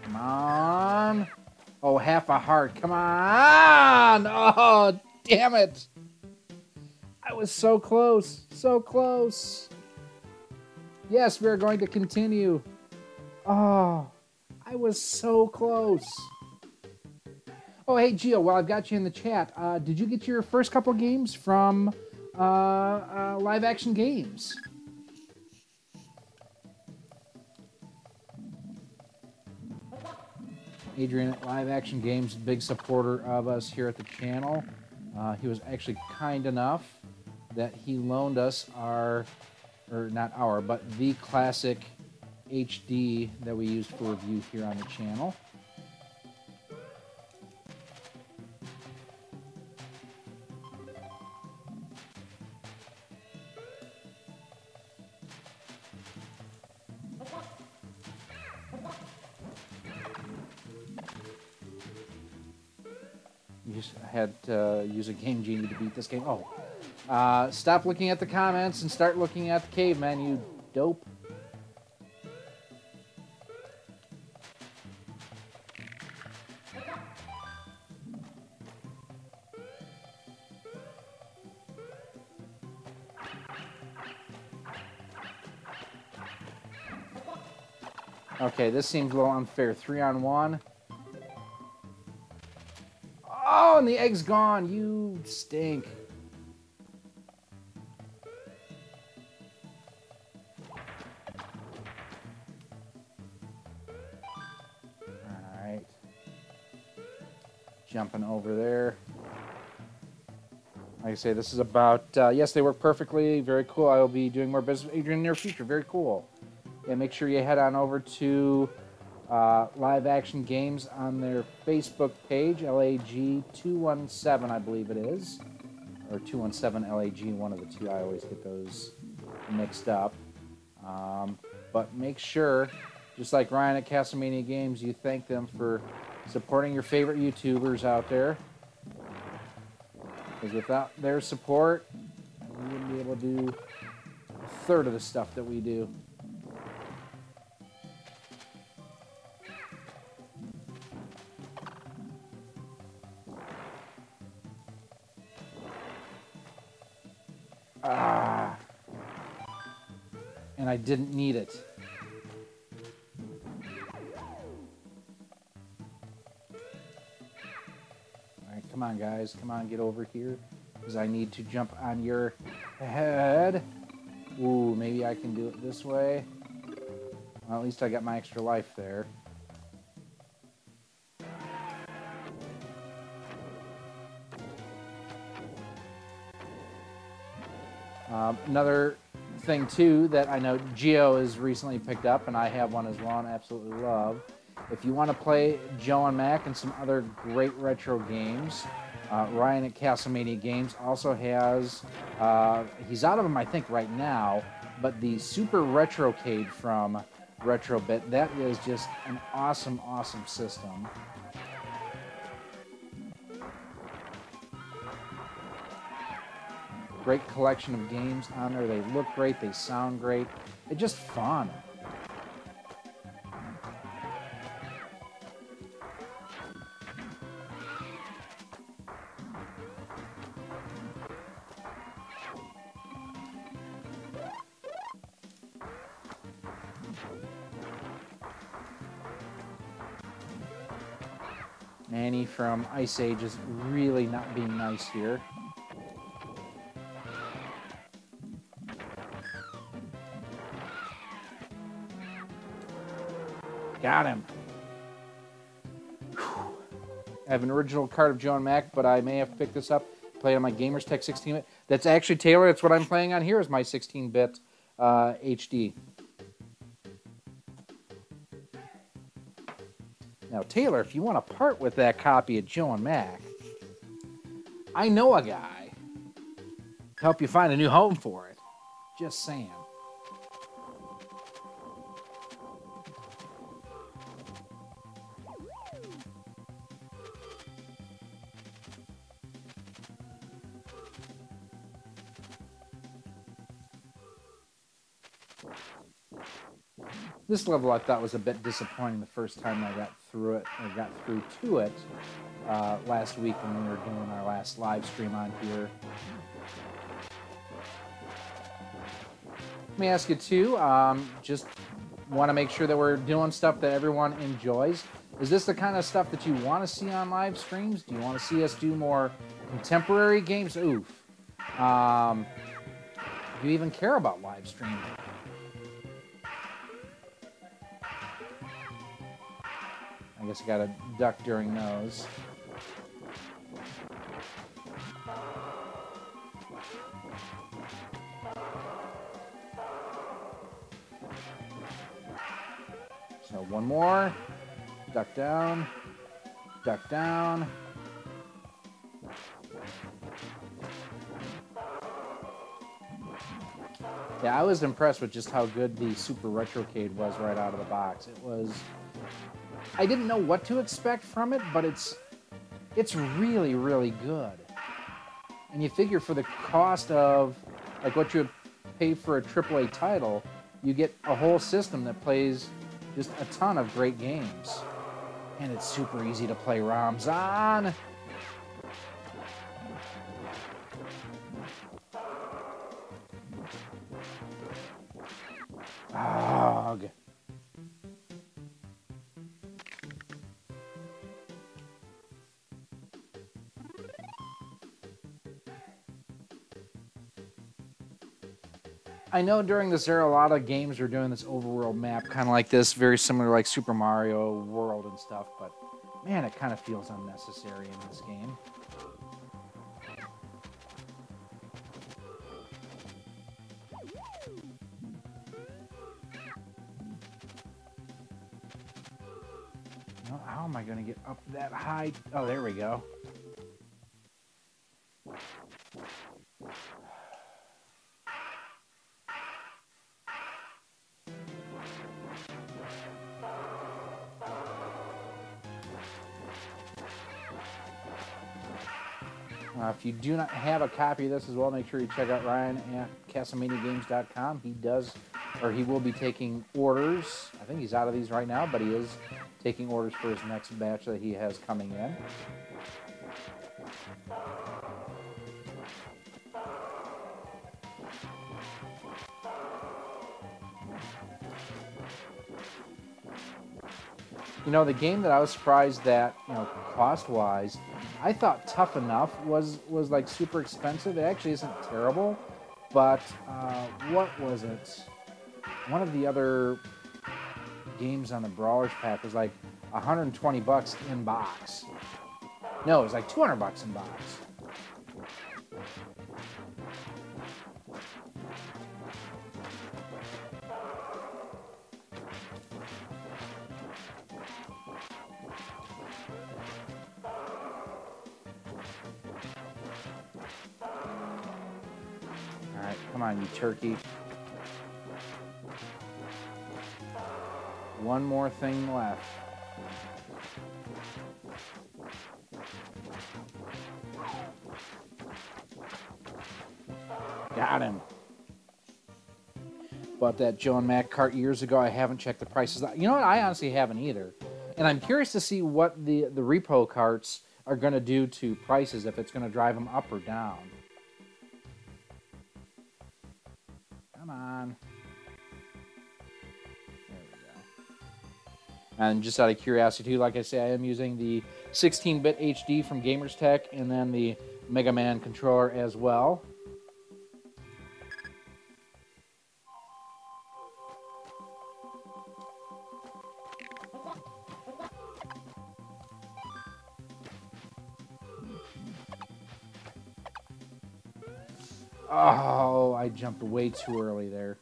Come on. Oh, half a heart. Come on. Oh, damn it. I was so close. So close. Yes, we're going to continue. Oh, I was so close. Oh, hey, Gio, while I've got you in the chat, did you get your first couple games from Live Action Games? Adrian at Live Action Games, big supporter of us here at the channel. He was actually kind enough that he loaned us our, or not our, but the classic HD that we used for review here on the channel. You just had to use a Game Genie to beat this game. Oh. Stop looking at the comments and start looking at the caveman, you dope. Okay, this seems a little unfair. 3-on-1. Oh, and the egg's gone. You stink. Alright. Jumping over there. Like I say, this is about... yes, they work perfectly. Very cool. I will be doing more business with Adrian in the near future. Very cool. Yeah, make sure you head on over to Live Action Games on their Facebook page, LAG217, I believe it is. Or 217 LAG, one of the two. I always get those mixed up. But make sure, just like Ryan at Castlemania Games, you thank them for supporting your favorite YouTubers out there. Because without their support, we wouldn't be able to do a third of the stuff that we do. And I didn't need it. Alright, come on guys, come on, get over here. Because I need to jump on your head. Ooh, maybe I can do it this way. Well, at least I got my extra life there. Another thing, too, that I know Geo has recently picked up, and I have one as well and absolutely love. If you want to play Joe and Mac and some other great retro games, Ryan at Castlemania Games also has, he's out of them, I think, right now, but the Super Retrocade from Retrobit, that is just an awesome, awesome system. Great collection of games on there. They look great. They sound great. They're just fun. Manny from Ice Age is really not being nice here. Got him. Whew. I have an original card of Joe and Mac, but I may have to pick this up. Play on my Gamerz Tek 16-bit. That's actually, Taylor, that's what I'm playing on here is my 16-bit HD. Now, Taylor, if you want to part with that copy of Joe and Mac, I know a guy to help you find a new home for it. Just saying. This level I thought was a bit disappointing the first time I got through it, or got through to it last week when we were doing our last live stream on here. Let me ask you too, just want to make sure that we're doing stuff that everyone enjoys. Is this the kind of stuff that you want to see on live streams? Do you want to see us do more contemporary games? Oof. Do you even care about live streaming? I guess I gotta duck during those. So one more. Duck down. Duck down. Yeah, I was impressed with just how good the Super Retrocade was right out of the box. It was... I didn't know what to expect from it, but it's really, really good. And you figure for the cost of like what you would pay for a AAA title, you get a whole system that plays just a ton of great games. And it's super easy to play ROMs on. Ugh. I know during this era, a lot of games are doing this overworld map, kind of like this, very similar to like Super Mario World and stuff, but man, it kind of feels unnecessary in this game. How am I going to get up that high? Oh, there we go. If you do not have a copy of this as well, make sure you check out Ryan at CastleManiaGames.com. He does, or he will be taking orders. I think he's out of these right now, but he is taking orders for his next batch that he has coming in. You know, the game that I was surprised that, you know, cost-wise, I thought Tough Enough was like super expensive. It actually isn't terrible, but what was it? One of the other games on the Brawlers pack was like 120 bucks in box. No, it was like 200 bucks in box. Come on, you turkey. One more thing left. Got him. Bought that Joe and Mac cart years ago. I haven't checked the prices. You know what? I honestly haven't either. And I'm curious to see what the repo carts are going to do to prices, if it's going to drive them up or down. Come on. There we go. And just out of curiosity, too, like I say, I am using the 16-bit HD from Gamerz Tek, and then the Mega Man controller as well. Oh, I jumped way too early there.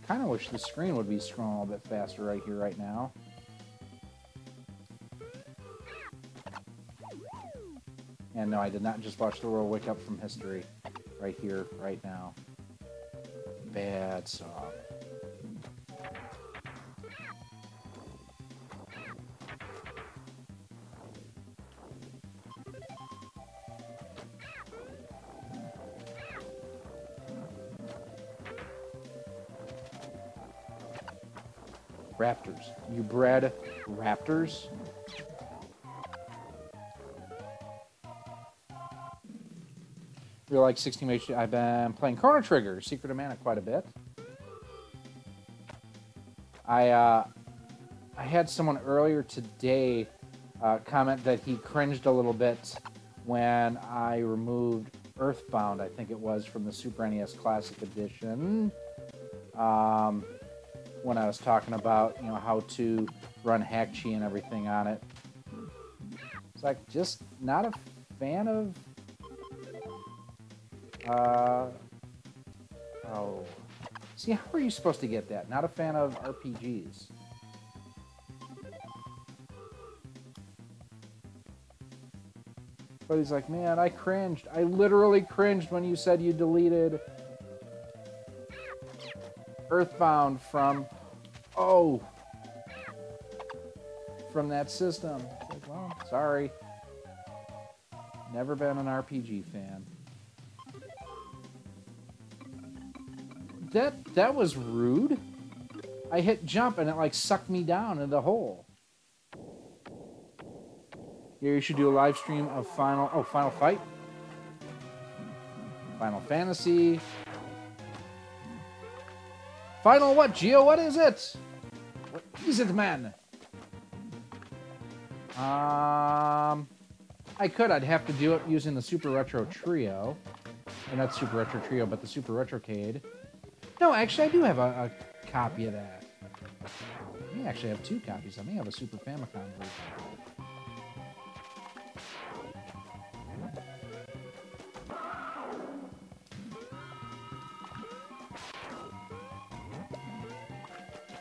Kind of wish the screen would be scrolling a little bit faster right here, right now. And no, I did not just watch the world wake up from history right here, right now. Bad song. Raptors. You bred raptors? Real like 16 HD. I've been playing Chrono Trigger, Secret of Mana quite a bit. I had someone earlier today comment that he cringed a little bit when I removed Earthbound, I think it was, from the Super NES Classic Edition. When I was talking about, you know, how to run Hackchi and everything on it. It's like, just not a fan of... oh. See, how are you supposed to get that? Not a fan of RPGs. But he's like, man, I cringed. I literally cringed when you said you deleted Earthbound from, from that system. It's like, well, sorry. Never been an RPG fan. That was rude. I hit jump and it like sucked me down in the hole. Yeah, you should do a live stream of Final Fight, Final Fantasy. Final what, Geo? What is it? What is it, man? I could. I'd have to do it using the Super Retro Trio. Or not Super Retro Trio, but the Super Retrocade. No, actually, I do have a copy of that. I may actually have 2 copies. I may have a Super Famicom version.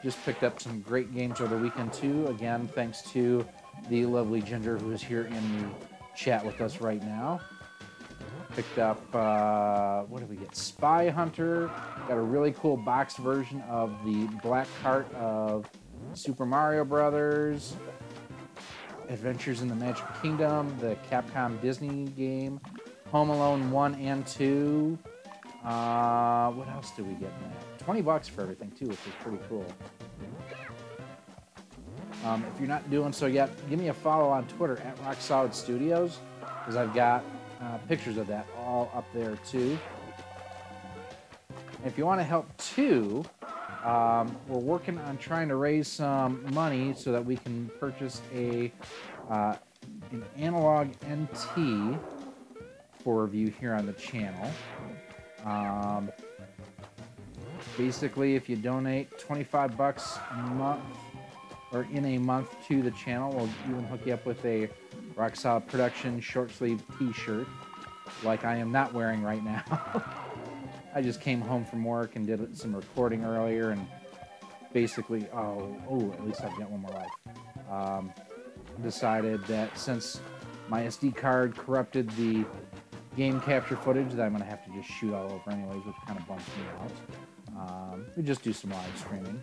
Just picked up some great games over the weekend, too. Again, thanks to the lovely Ginger who is here in the chat with us right now. Picked up, what did we get? Spy Hunter. Got a really cool boxed version of the Black Cart of Super Mario Brothers. Adventures in the Magic Kingdom, the Capcom Disney game. Home Alone 1 and 2. What else did we get in that? $20 for everything, too, which is pretty cool. If you're not doing so yet, give me a follow on Twitter at RoXolid Studios, because I've got pictures of that all up there, too. And if you want to help, too, we're working on trying to raise some money so that we can purchase an analog NT for review here on the channel. Basically, if you donate $25 a month or in a month to the channel, we'll even hook you up with a RoXolid Production short sleeve t-shirt, like I am not wearing right now. I just came home from work and did some recording earlier, and basically, at least I've got one more life. Decided that since my SD card corrupted the game capture footage, that I'm going to have to just shoot all over anyways, which kind of bumps me out. We just do some live streaming.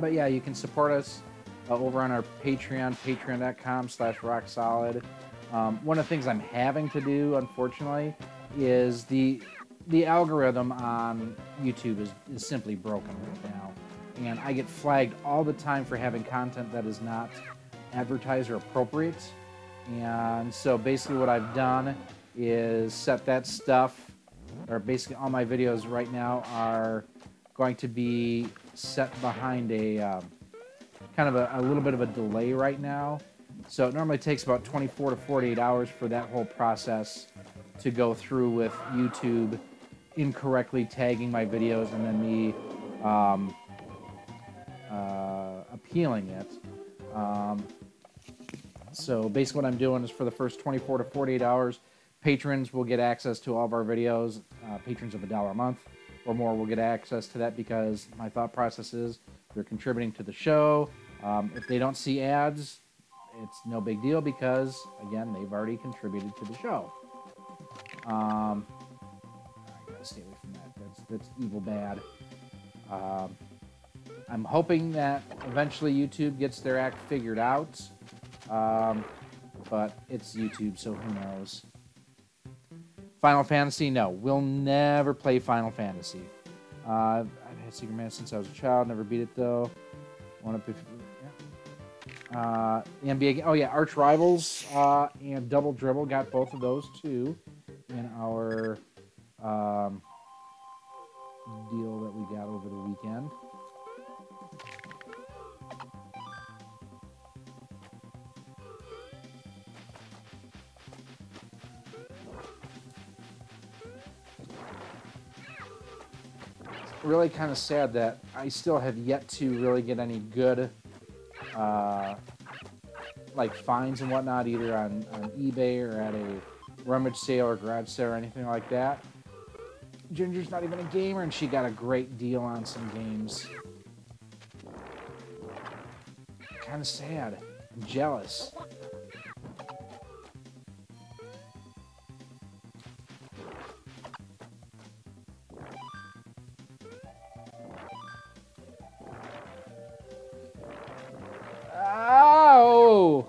But yeah, you can support us over on our Patreon, patreon.com/RoXolid. One of the things I'm having to do, unfortunately, is the algorithm on YouTube is simply broken right now. And I get flagged all the time for having content that is not advertiser appropriate. And so basically what I've done is set that stuff, or basically all my videos right now are going to be set behind a kind of a little bit of a delay right now. So it normally takes about 24 to 48 hours for that whole process to go through with YouTube incorrectly tagging my videos and then me appealing it. So basically what I'm doing is for the first 24 to 48 hours, patrons will get access to all of our videos. Patrons of $1 a month or more will get access to that because my thought process is they're contributing to the show. If they don't see ads, it's no big deal because, again, they've already contributed to the show. I gotta stay away from that. That's evil bad. I'm hoping that eventually YouTube gets their act figured out. But it's YouTube, so who knows. Final Fantasy, no. We'll never play Final Fantasy. I've had Secret Man since I was a child. Never beat it, though. The NBA, oh yeah, Arch Rivals and Double Dribble, got both of those too in our deal that we got over the weekend. It's really kind of sad that I still have yet to really get any good like finds and whatnot, either on eBay or at a rummage sale or garage sale or anything like that. Ginger's not even a gamer, and she got a great deal on some games. Kind of sad. I'm jealous. Ow!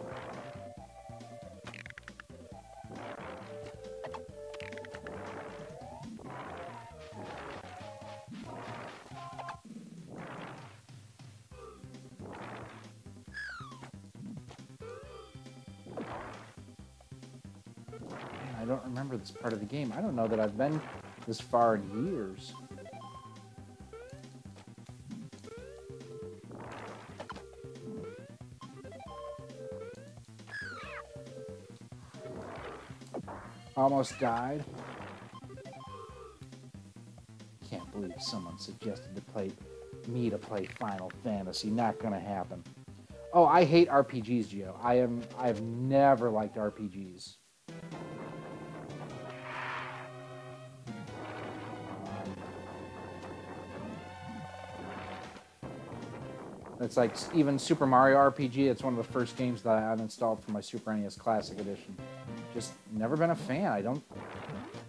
I don't remember this part of the game. I don't know that I've been this far in years. Almost died. Can't believe someone suggested to play Final Fantasy. Not gonna happen. Oh, I hate RPGs, Gio. I've never liked RPGs. It's like even Super Mario RPG. It's one of the first games that I uninstalled from my Super NES Classic Edition. Just never been a fan.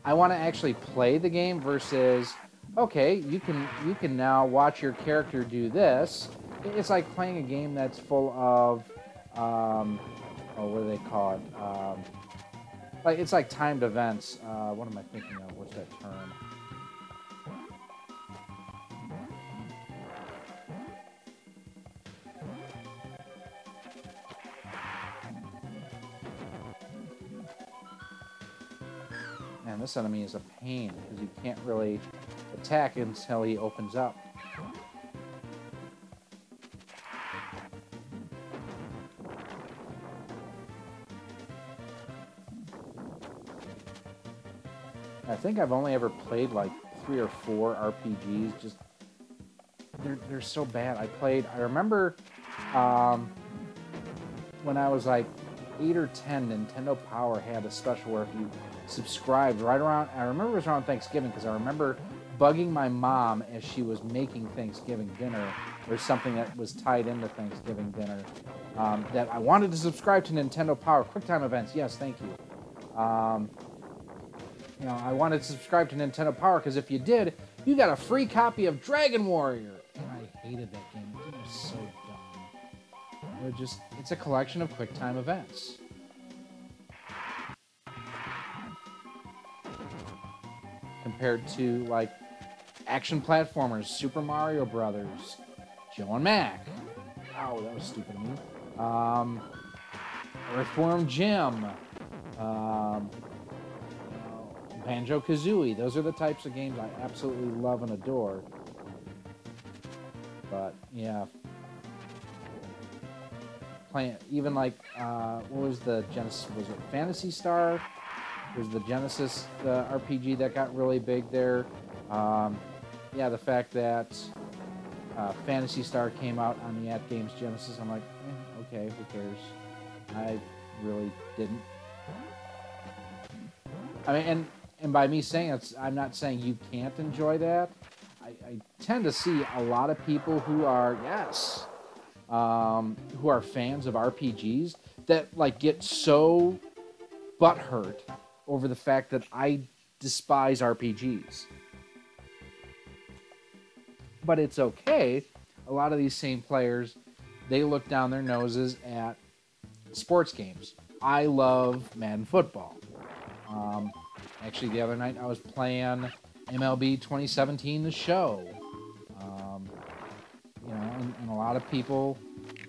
I want to actually play the game versus, okay, you can now watch your character do this. It's like playing a game that's full of, what do they call it? Like it's like timed events. What am I thinking of? What's that term? Man, this enemy is a pain because you can't really attack until he opens up. I think I've only ever played like 3 or 4 RPGs. Just they're so bad. I remember when I was like 8 or 10, Nintendo Power had a special where if you subscribed right around, I remember it was around Thanksgiving because I remember bugging my mom as she was making Thanksgiving dinner or something that was tied into Thanksgiving dinner, that I wanted to subscribe to Nintendo Power QuickTime events. Yes, thank you. You know, I wanted to subscribe to Nintendo Power because if you did, you got a free copy of Dragon Warrior. And I hated that game. It was so dumb. It's a collection of QuickTime events. Compared to, like, action platformers, Super Mario Brothers, Joe and Mac. Ow, that was stupid of me. Earthworm Jim, Banjo-Kazooie. Those are the types of games I absolutely love and adore. But yeah, playing even like what was the Genesis? Was it Phantasy Star? It was the Genesis RPG that got really big there. Yeah, the fact that Phantasy Star came out on the AtGames Genesis, I'm like, okay, who cares? I really didn't. I mean, and by me saying it, I'm not saying you can't enjoy that. I tend to see a lot of people who are, who are fans of RPGs that like get so butthurt over the fact that I despise RPGs. But it's okay. A lot of these same players, they look down their noses at sports games. I love Madden football. Actually, the other night I was playing MLB 2017 The Show. You know, and a lot of people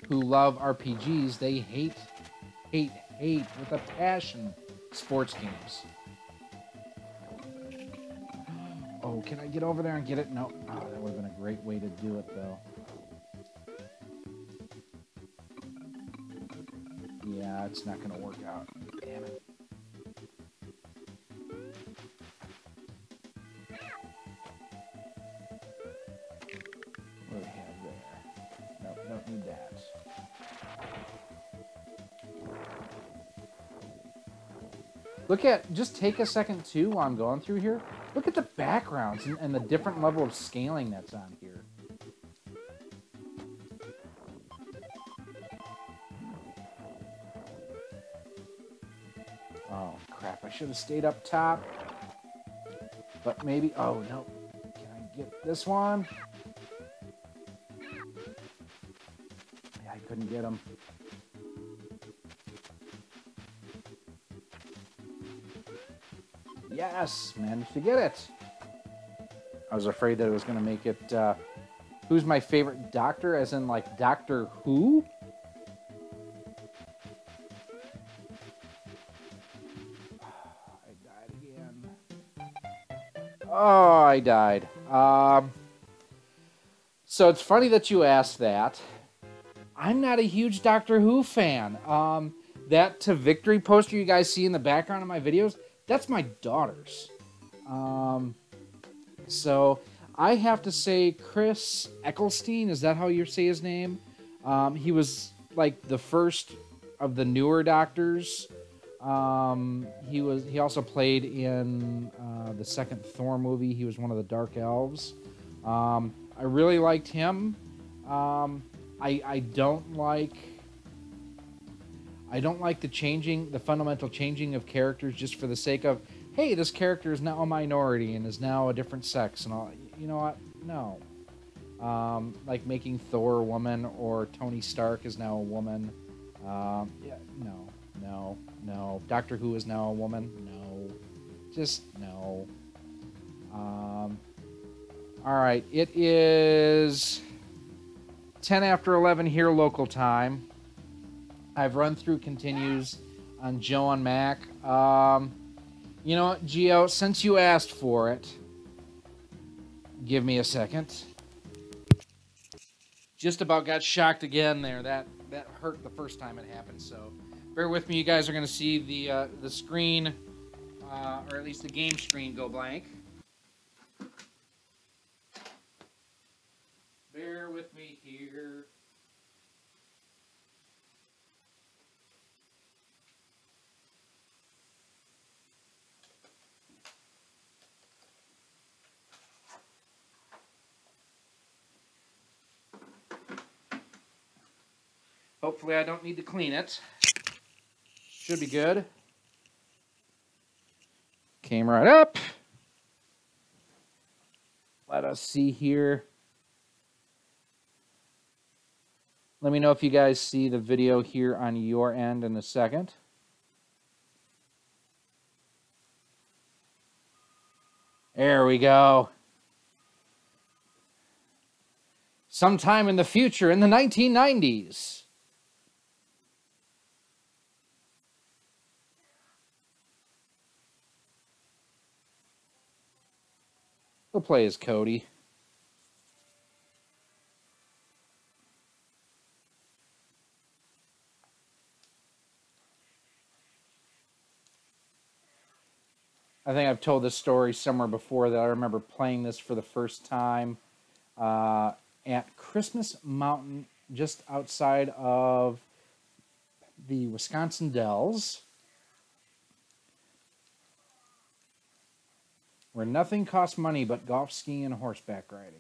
who love RPGs, they hate with a passion sports games. Oh, can I get over there and get it? No. Oh, that would have been a great way to do it, though. Yeah, it's not going to work out. Damn it. What do we have there? Nope, don't need that. Look at, just take a second, too, while I'm going through here. Look at the backgrounds and the different level of scaling that's on here. Oh, crap. I should have stayed up top. But maybe... Oh, no. Can I get this one? Yeah, I couldn't get him. Yes, managed to get it. I was afraid that it was going to make it... who's my favorite doctor? As in, like, Doctor Who? I died again. Oh, I died. So it's funny that you asked that. I'm not a huge Doctor Who fan. That To Victory poster you guys see in the background of my videos... That's my daughter's. So I have to say Chris Eccleston, is that how you say his name? He was like the first of the newer Doctors. He also played in the second Thor movie. He was one of the Dark Elves. I really liked him. I don't like the fundamental changing of characters just for the sake of, hey, this character is now a minority and is now a different sex and all. You know what? No. Like making Thor a woman or Tony Stark is now a woman. Yeah, no. Doctor Who is now a woman. No. Just no. All right. It is 10 after 11 here local time. I've run through continues on Joe and Mac. You know what, Gio? Since you asked for it, give me a second. Just about got shocked again there. That hurt the first time it happened. So bear with me. You guys are going to see the screen, or at least the game screen, go blank. Bear with me here. Hopefully I don't need to clean it. Should be good. Came right up. Let us see here. Let me know if you guys see the video here on your end in a second. There we go. Sometime in the future, in the 1990s. Go play as Cody. I think I've told this story somewhere before that I remember playing this for the first time at Christmas Mountain, just outside of the Wisconsin Dells, where nothing costs money but golf, skiing, and horseback riding.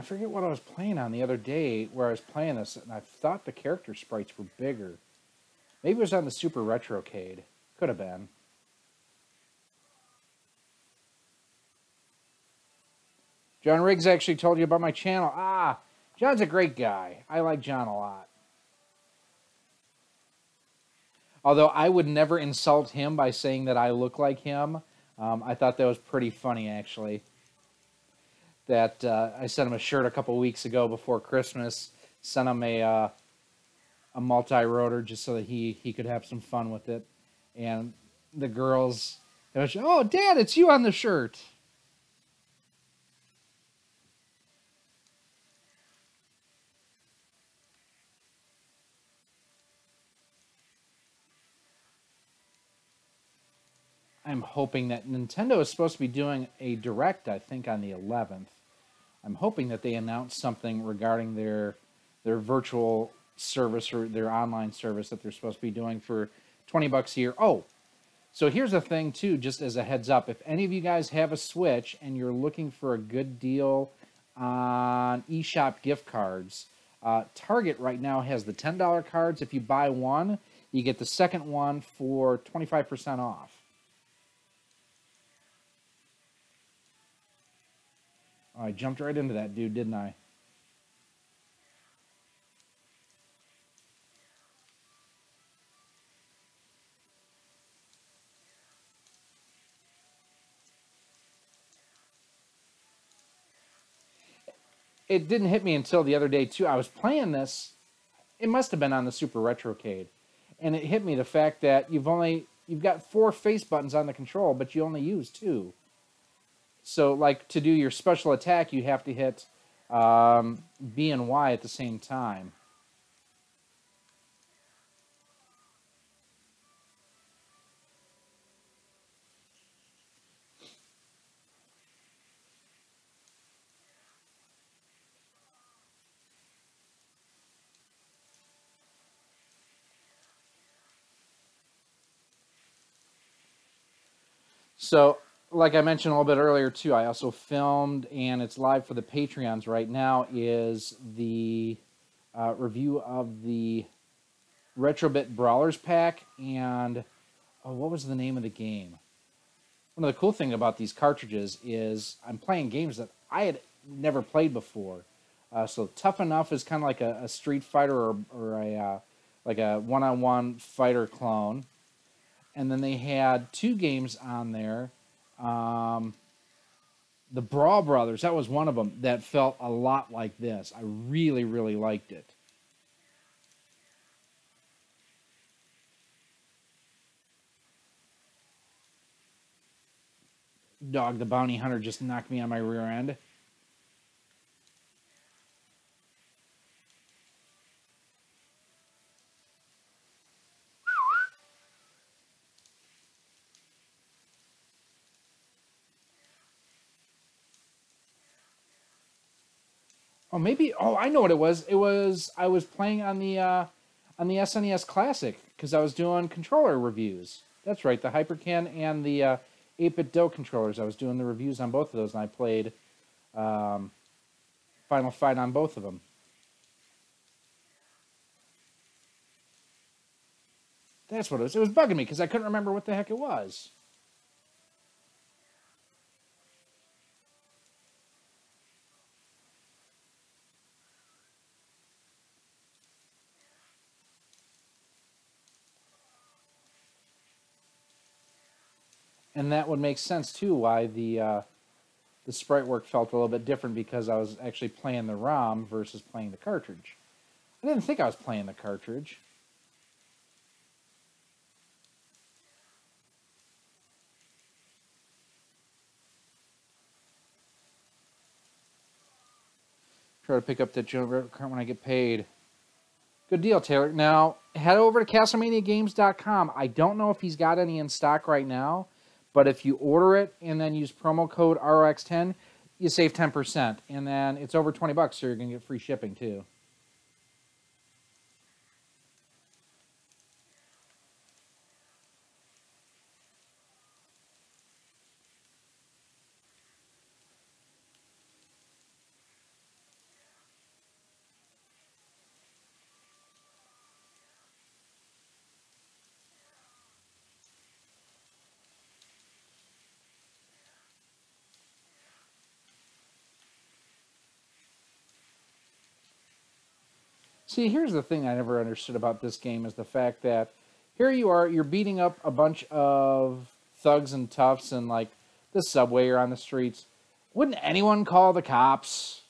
I forget what I was playing on the other day where I was playing this, and I thought the character sprites were bigger. Maybe it was on the Super Retrocade. Could have been. John Riggs actually told you about my channel. Ah, John's a great guy. I like John a lot. Although I would never insult him by saying that I look like him. I thought that was pretty funny, actually. That I sent him a shirt a couple weeks ago before Christmas. Sent him a multi-rotor just so that he could have some fun with it. And the girls, they were, oh, Dad, it's you on the shirt. I'm hoping that Nintendo is supposed to be doing a Direct, I think, on the 11th. I'm hoping that they announce something regarding their virtual service or their online service that they're supposed to be doing for $20 a year. Oh, so here's a thing, too, just as a heads up. If any of you guys have a Switch and you're looking for a good deal on eShop gift cards, Target right now has the $10 cards. If you buy one, you get the second one for 25% off. Oh, I jumped right into that dude, didn't I? It didn't hit me until the other day, too. I was playing this. It must have been on the Super Retrocade. And it hit me the fact that you've got 4 face buttons on the control, but you only use 2. So, like, to do your special attack, you have to hit B and Y at the same time. So, like I mentioned a little bit earlier, too, I also filmed, and it's live for the Patreons right now, is the review of the Retrobit Brawlers pack, and, oh, what was the name of the game? One of the cool things about these cartridges is I'm playing games that I had never played before. So Tough Enough is kind of like a Street Fighter or a like a one-on-one fighter clone. And then they had 2 games on there. The Brawl Brothers, that was one of them that felt a lot like this. I really, really liked it. Dog the Bounty Hunter just knocked me on my rear end. Oh, maybe. Oh, I know what it was. I was playing on the SNES Classic because I was doing controller reviews. That's right, the Hyperkin and the 8-bit Do controllers. I was doing the reviews on both of those, and I played Final Fight on both of them. That's what it was. It was bugging me because I couldn't remember what the heck it was. And that would make sense too why the sprite work felt a little bit different, because I was actually playing the ROM versus playing the cartridge. I didn't think I was playing the cartridge. Try to pick up that Joe card when I get paid. Good deal, Taylor. Now, head over to CastleManiaGames.com. I don't know if he's got any in stock right now, but if you order it and then use promo code ROX10, you save 10%. And then it's over 20 bucks, so you're going to get free shipping too. See, here's the thing I never understood about this game, is the fact that here you are, you're beating up a bunch of thugs and toughs in, like, the subway or on the streets. Wouldn't anyone call the cops?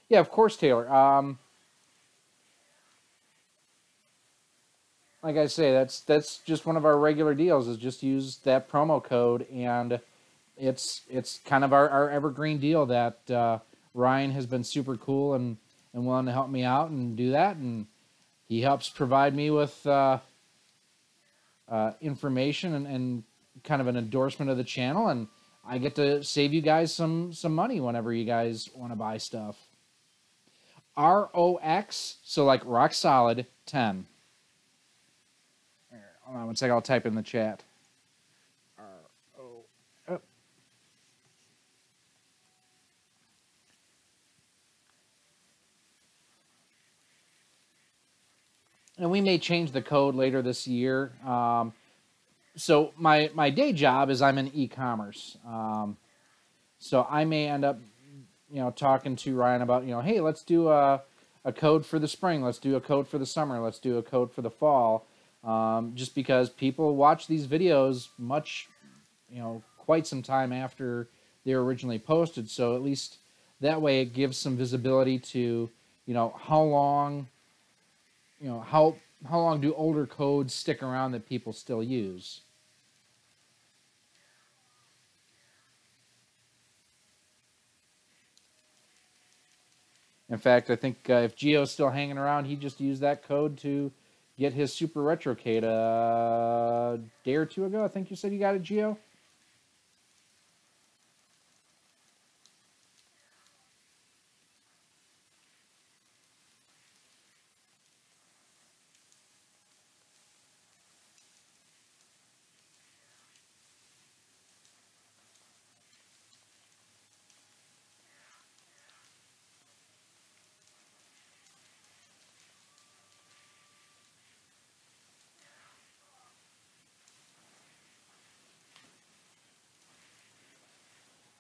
Yeah, of course, Taylor. Like I say, that's just one of our regular deals, is just use that promo code, and it's kind of our evergreen deal that Ryan has been super cool and willing to help me out and do that, and he helps provide me with information and kind of an endorsement of the channel, and I get to save you guys some money whenever you guys want to buy stuff. ROX, so like RoXolid 10. Hold on one second, I'll type in the chat. R-O... And we may change the code later this year. So my day job is I'm in e-commerce. So I may end up, talking to Ryan about, hey, let's do a code for the spring. Let's do a code for the summer. Let's do a code for the fall. Just because people watch these videos quite some time after they were originally posted. So at least that way it gives some visibility to, how long, how long do older codes stick around that people still use. In fact, I think if Gio's still hanging around, he just used that code to get his Super Retrocade a day or two ago. I think you said you got it, Gio?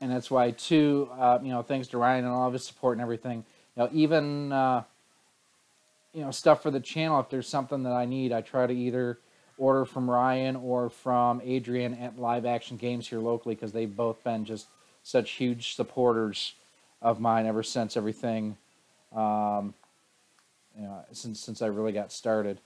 And that's why, too, thanks to Ryan and all of his support and everything, even, stuff for the channel, if there's something that I need, I try to either order from Ryan or from Adrian at Live Action Games here locally, because they've both been just such huge supporters of mine ever since everything, since I really got started.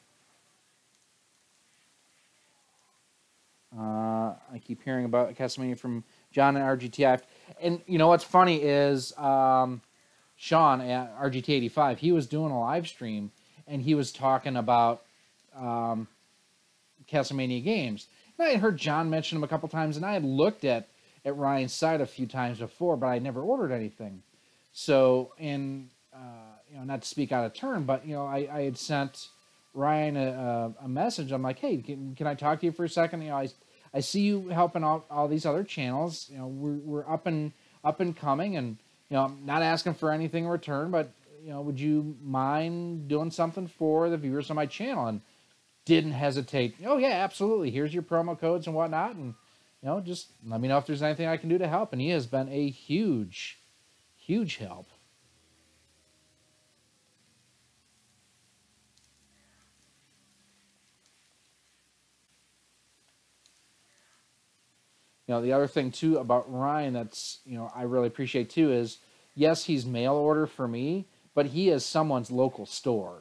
I keep hearing about Castlevania from John and RGTI. And what's funny is Sean at RGT85, he was doing a live stream and he was talking about Castlevania games. And I had heard John mention them a couple times, and I had looked at Ryan's site a few times before, but I never ordered anything. So, and not to speak out of turn, but I had sent Ryan a message. I'm like, hey, can I talk to you for a second? I see you helping all these other channels. We're up and coming, and I'm not asking for anything in return, but would you mind doing something for the viewers on my channel? And didn't hesitate. Oh yeah, absolutely. Here's your promo codes and whatnot, and just let me know if there's anything I can do to help. And he has been a huge help. the other thing too about Ryan that's, I really appreciate too is, yes, he's mail order for me, but he is someone's local store.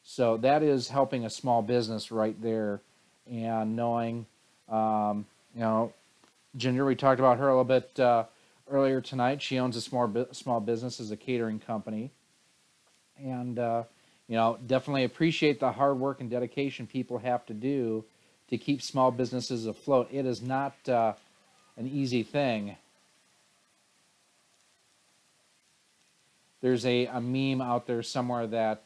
So that is helping a small business right there. And knowing, Ginger, we talked about her a little bit earlier tonight. She owns a small business as a catering company. And, definitely appreciate the hard work and dedication people have to do to keep small businesses afloat. It is not an easy thing. There's a meme out there somewhere that,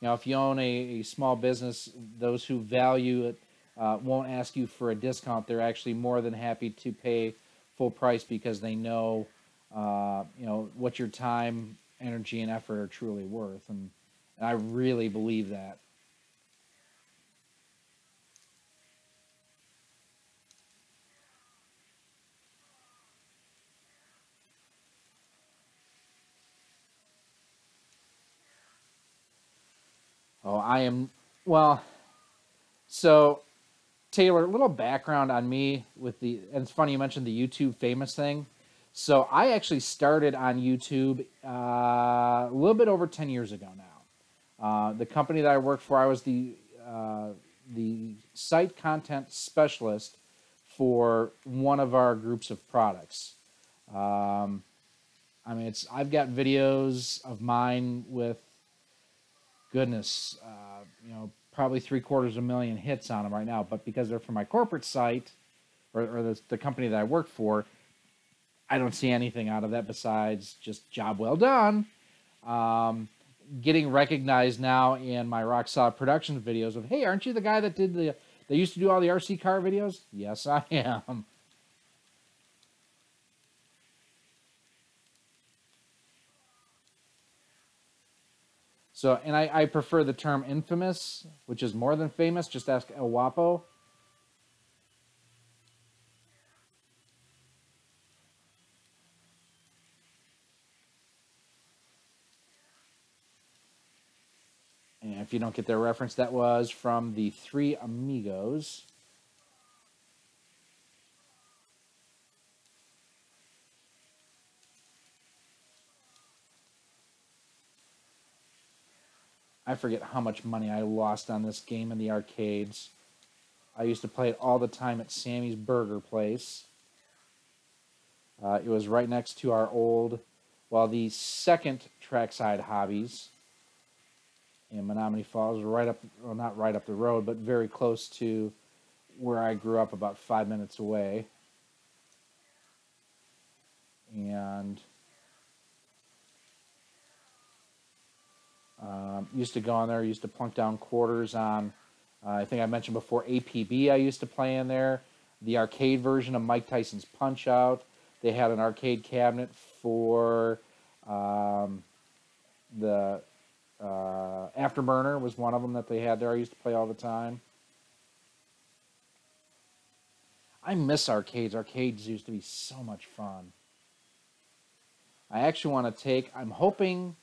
if you own a small business, those who value it won't ask you for a discount. They're actually more than happy to pay full price because they know, what your time, energy, and effort are truly worth. And I really believe that. Oh, I am, well, so Taylor, a little background on me with and it's funny you mentioned the YouTube famous thing. So I actually started on YouTube a little bit over 10 years ago now. The company that I worked for, I was the site content specialist for one of our groups of products. I've got videos of mine with, goodness, probably 750,000 hits on them right now. But because they're for my corporate site or the company that I work for, I don't see anything out of that besides just job well done. Getting recognized now in my RoXolid production videos of, hey, aren't you the guy that used to do all the RC car videos? Yes, I am. So, and I prefer the term infamous, which is more than famous. Just ask El Guapo. And if you don't get their reference, that was from the Three Amigos. I forget how much money I lost on this game in the arcades. I used to play it all the time at Sammy's Burger Place. It was right next to our the second Trackside Hobbies in Menominee Falls, not right up the road, but very close to where I grew up, about 5 minutes away. And used to go on there, used to plunk down quarters on, I think I mentioned before, APB I used to play in there. The arcade version of Mike Tyson's Punch-Out. They had an arcade cabinet for the Afterburner was one of them that they had there. I used to play all the time. I miss arcades. Arcades used to be so much fun. I actually want to I'm hoping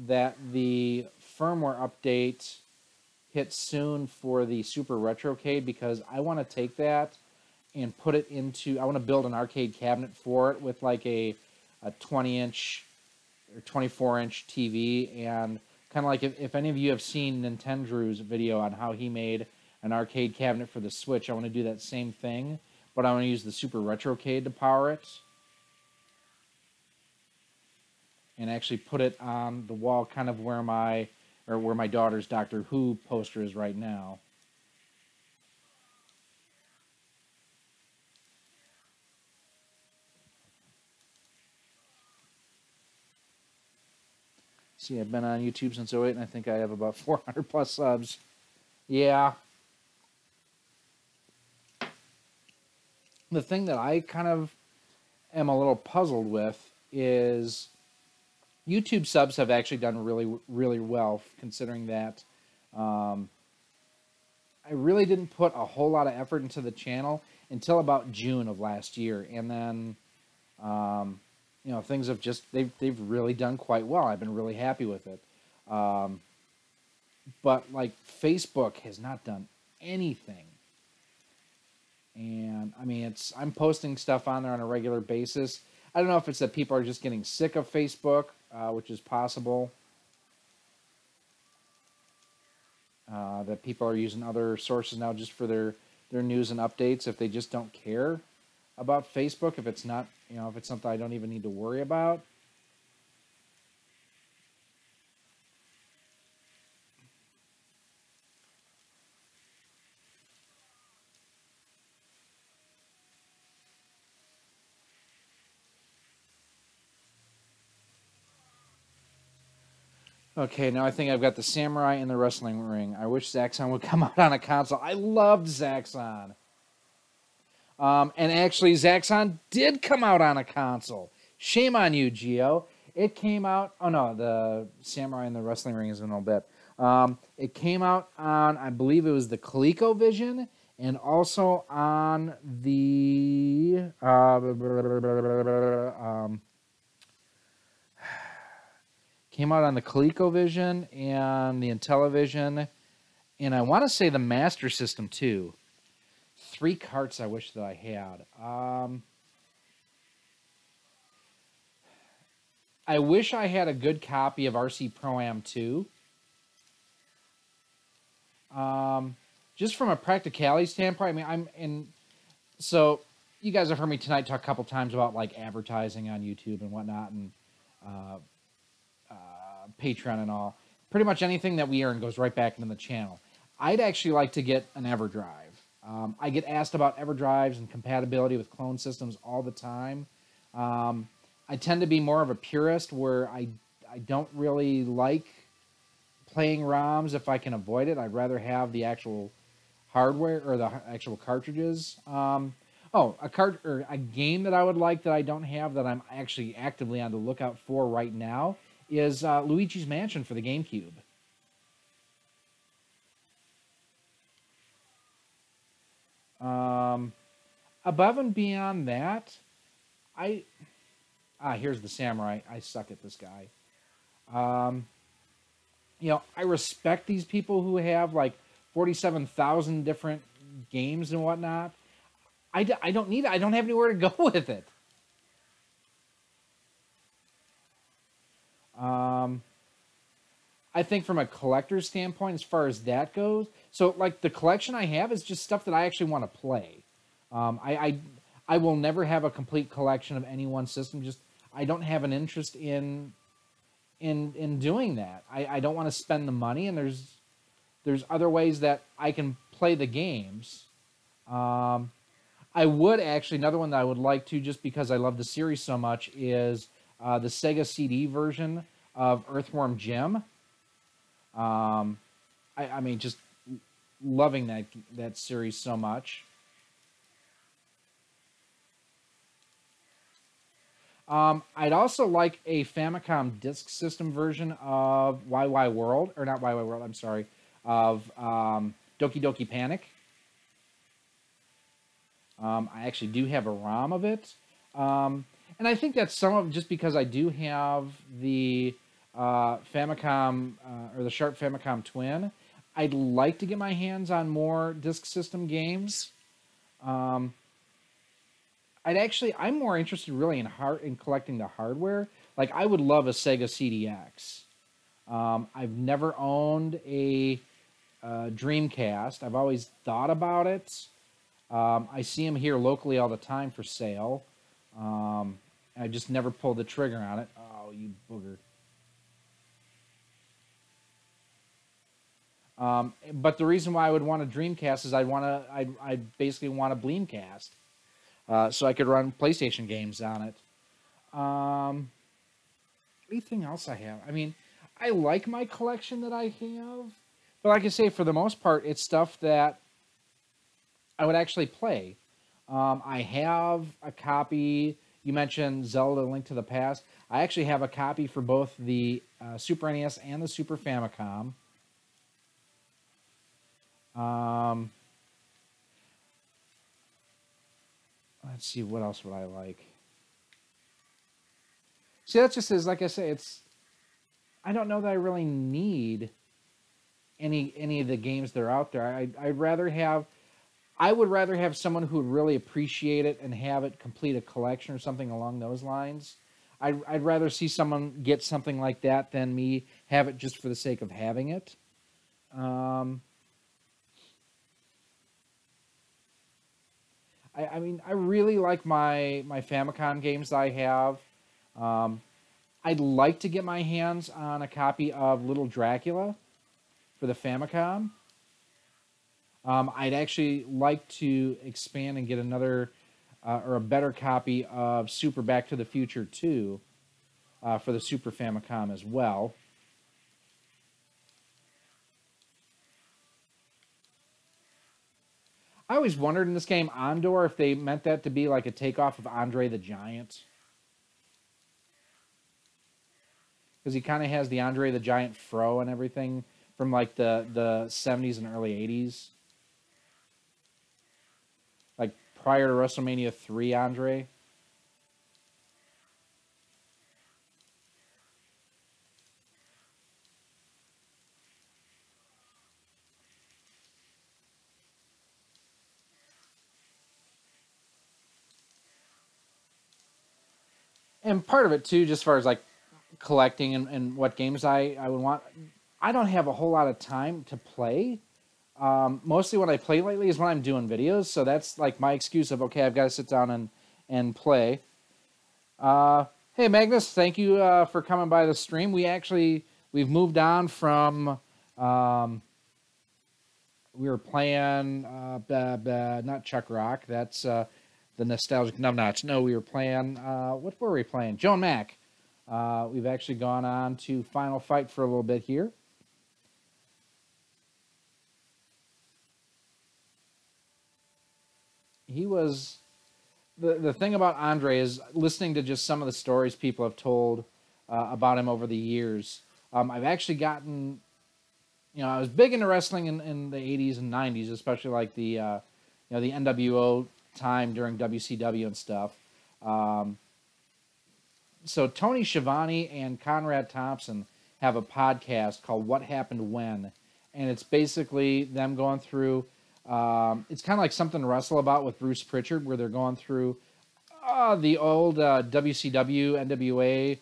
that the firmware update hits soon for the Super Retrocade, because I want to take that and put it into, I want to build an arcade cabinet for it with like a 20-inch or 24-inch TV, and kind of like if any of you have seen Nintendrew's video on how he made an arcade cabinet for the Switch, I want to do that same thing, but I want to use the Super Retrocade to power it. And actually put it on the wall kind of where my daughter's Doctor Who poster is right now. See, I've been on YouTube since 08, and I think I have about 400 plus subs. Yeah. The thing that I kind of am a little puzzled with is YouTube subs have actually done really, really well, considering that I really didn't put a whole lot of effort into the channel until about June of last year, and then things have just they've really done quite well. I've been really happy with it, but like Facebook has not done anything. And I mean, I'm posting stuff on there on a regular basis. I don't know if it's that people are just getting sick of Facebook, which is possible. That people are using other sources now just for their news and updates. If they just don't care about Facebook, if it's not, if it's something I don't even need to worry about. Okay, now I think I've got the Samurai and the Wrestling Ring. I wish Zaxxon would come out on a console. I loved Zaxxon. And actually, Zaxxon did come out on a console. Shame on you, Geo. It came out... Oh, no, the Samurai and the Wrestling Ring is in a little bit. It came out on, I believe it was the ColecoVision, and also on the... came out on the ColecoVision and the Intellivision, and I want to say the Master System, too. 3 carts I wish that I had. I wish I had a good copy of RC Pro-Am 2. Just from a practicality standpoint, I mean, so you guys have heard me tonight talk a couple times about like advertising on YouTube and whatnot, and Patreon and all. Pretty much anything that we earn goes right back into the channel. I'd actually like to get an EverDrive. I get asked about EverDrives and compatibility with clone systems all the time. I tend to be more of a purist where I don't really like playing ROMs if I can avoid it. I'd rather have the actual hardware or the actual cartridges. A game that I would like that I don't have that I'm actually actively on the lookout for right now is Luigi's Mansion for the GameCube. Above and beyond that, here's the Samurai. I suck at this guy. I respect these people who have like 47,000 different games and whatnot. I don't need it. I don't have anywhere to go with it. I think from a collector's standpoint, as far as that goes, so like the collection I have is just stuff that I actually want to play. I will never have a complete collection of any one system. Just I don't have an interest in doing that. I don't want to spend the money, and there's other ways that I can play the games. I would actually, another one that I would like to, just because I love the series so much, is the Sega CD version of Earthworm Jim. I mean, just loving that series so much. I'd also like a Famicom Disk System version of YY World, or not YY World, I'm sorry, of Doki Doki Panic. I actually do have a ROM of it. And I think that's some of just because I do have the Famicom, or the Sharp Famicom Twin. I'd like to get my hands on more Disk System games. I'm more interested really in collecting the hardware. Like, I would love a Sega CDX. I've never owned a Dreamcast. I've always thought about it. I see them here locally all the time for sale. I just never pulled the trigger on it. Oh, you booger. But the reason why I would want a Dreamcast is I basically want a Bleemcast. So I could run PlayStation games on it. Anything else I have? I mean, I like my collection that I have. But like I say, for the most part, it's stuff that I would actually play. I have a copy. You mentioned Zelda Link to the Past. I actually have a copy for both the Super NES and the Super Famicom. Let's see, what else would I like? See, that just is, like I say, I don't know that I really need any of the games that are out there. I'd rather have... I would rather have someone who would really appreciate it and have it complete a collection or something along those lines. I'd rather see someone get something like that than me have it just for the sake of having it. I mean, I really like my Famicom games that I have. I'd like to get my hands on a copy of Little Dracula for the Famicom. I'd actually like to expand and get another or a better copy of Super Back to the Future 2 for the Super Famicom as well. I always wondered in this game, Andor, if they meant that to be like a takeoff of Andre the Giant. Because he kind of has the Andre the Giant fro and everything from like the 70s and early 80s. Like prior to WrestleMania 3 Andre. And part of it too, just as far as like collecting and what games I would want, I don't have a whole lot of time to play. Mostly when I play lately is when I'm doing videos, so that's like my excuse of, okay, I've got to sit down and play. Hey Magnus, thank you for coming by the stream. We've moved on from we were playing not Chuck Rock, that's the nostalgic numbnuts. No, we were playing what were we playing? Joan Mac. We've actually gone on to Final Fight for a little bit here. He was the thing about Andre is listening to just some of the stories people have told about him over the years. I've actually gotten, I was big into wrestling in the 80s and 90s, especially like the the NWO time during WCW and stuff. So Tony Schiavone and Conrad Thompson have a podcast called What Happened When, and it's basically them going through. It's kind of like Something to Wrestle About with Bruce Pritchard, where they're going through the old WCW, NWA,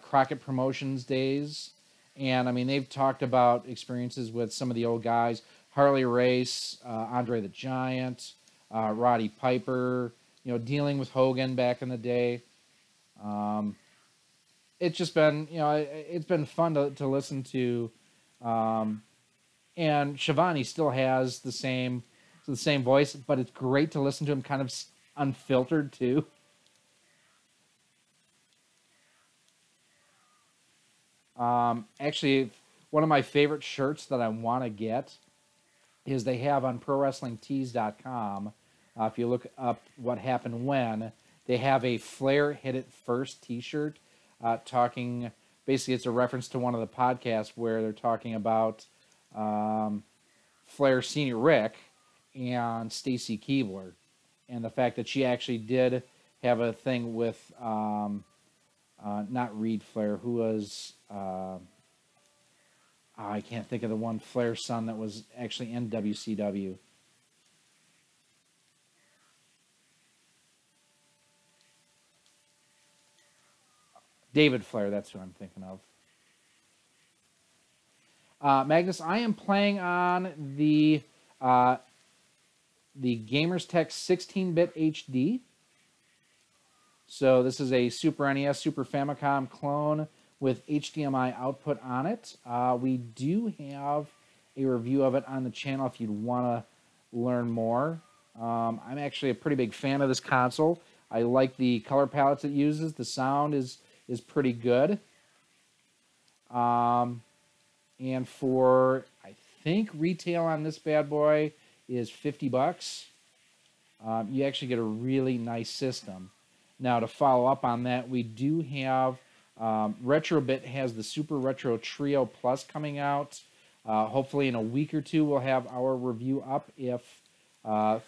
Crockett Promotions days. And, I mean, they've talked about experiences with some of the old guys, Harley Race, Andre the Giant, Roddy Piper, dealing with Hogan back in the day. It's just been, it's been fun to listen to. And Schiavone still has the same voice, but it's great to listen to him kind of unfiltered too. Actually, one of my favorite shirts that I want to get is they have on ProWrestlingTees.com. If you look up What Happened When, they have a Flair Hit It First T-shirt talking. Basically, it's a reference to one of the podcasts where they're talking about Flair Senior Rick and Stacy Keibler, and the fact that she actually did have a thing with not Reed Flair, who was I can't think of the one Flair's son that was actually in WCW. David Flair, that's who I'm thinking of. Magnus, I am playing on the Gamerz Tek 16-bit HD. So this is a Super NES, Super Famicom clone with HDMI output on it. We do have a review of it on the channel if you'd want to learn more. I'm actually a pretty big fan of this console. I like the color palettes it uses. The sound is pretty good. And for, I think, retail on this bad boy is $50. You actually get a really nice system. Now, to follow up on that, we do have Retrobit has the Super Retro Trio Plus coming out. Hopefully in a week or two, we'll have our review up if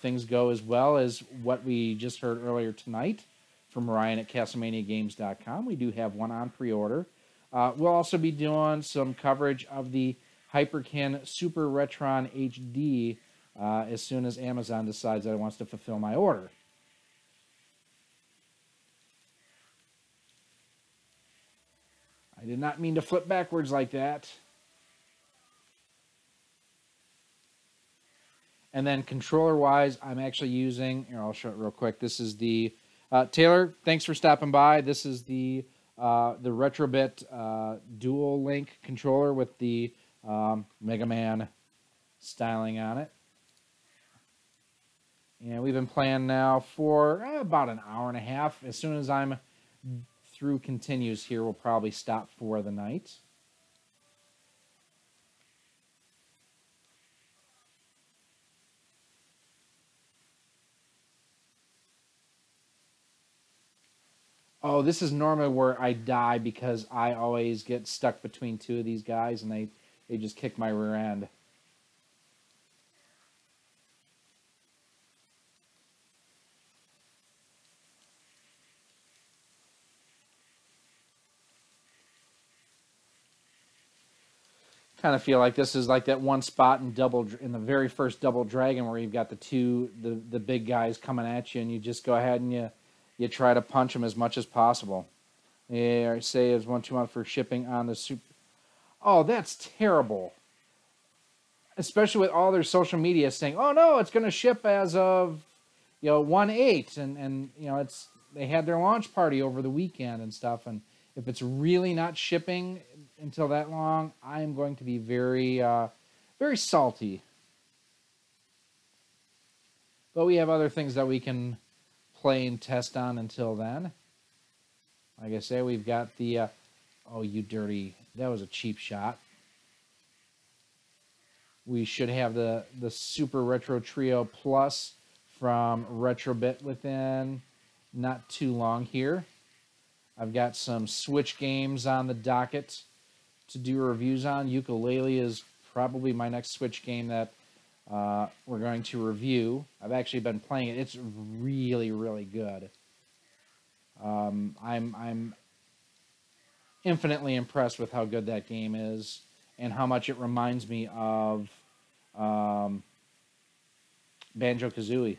things go as well as what we just heard earlier tonight from Ryan at CastlemaniaGames.com. We do have one on pre-order. We'll also be doing some coverage of the Hyperkin Super Retron HD as soon as Amazon decides that it wants to fulfill my order. I did not mean to flip backwards like that. And then controller-wise, I'm actually using, here, I'll show it real quick. This is the, Taylor, thanks for stopping by. This is the Retrobit DualLink controller with the Mega Man styling on it. And we've been playing now for about an hour and a half. As soon as I'm through continues here, we'll probably stop for the night. Oh, this is normally where I die because I always get stuck between two of these guys and they just kick my rear end. Kind of feel like this is like that one spot in the very first Double Dragon where you've got the big guys coming at you and you just go ahead and you try to punch them as much as possible. Yeah, I say is 1 2 months for shipping on the super. Oh, that's terrible. Especially with all their social media saying, "Oh no, it's going to ship as of 1/8," and they had their launch party over the weekend and stuff. And if it's really not shipping until that long, I am going to be very, very salty. But we have other things that we can play and test on until then. Like I say, we've got the, oh, you dirty, that was a cheap shot. We should have the Super Retro Trio Plus from Retrobit within not too long here. I've got some Switch games on the docket to do reviews on. Ukulele is probably my next Switch game that we're going to review. I've actually been playing it. It's really, really good. I'm infinitely impressed with how good that game is and how much it reminds me of Banjo-Kazooie.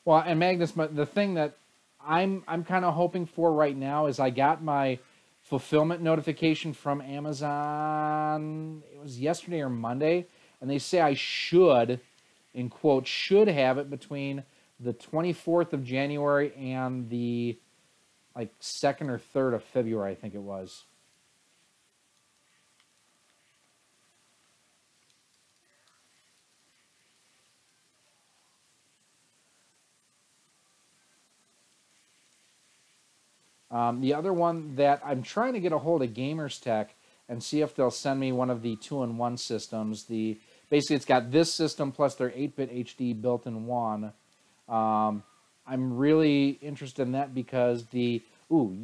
Well, and Magnus, the thing that I'm kind of hoping for right now is I got my fulfillment notification from Amazon. It was yesterday or Monday, and they say I should, in quote, should have it between the 24th of January and the 2nd or 3rd of February, I think it was. The other one that I'm trying to get a hold of Gamerz Tek and see if they'll send me one of the 2-in-1 systems. Basically, it's got this system plus their 8-bit HD built in one. I'm really interested in that because ooh,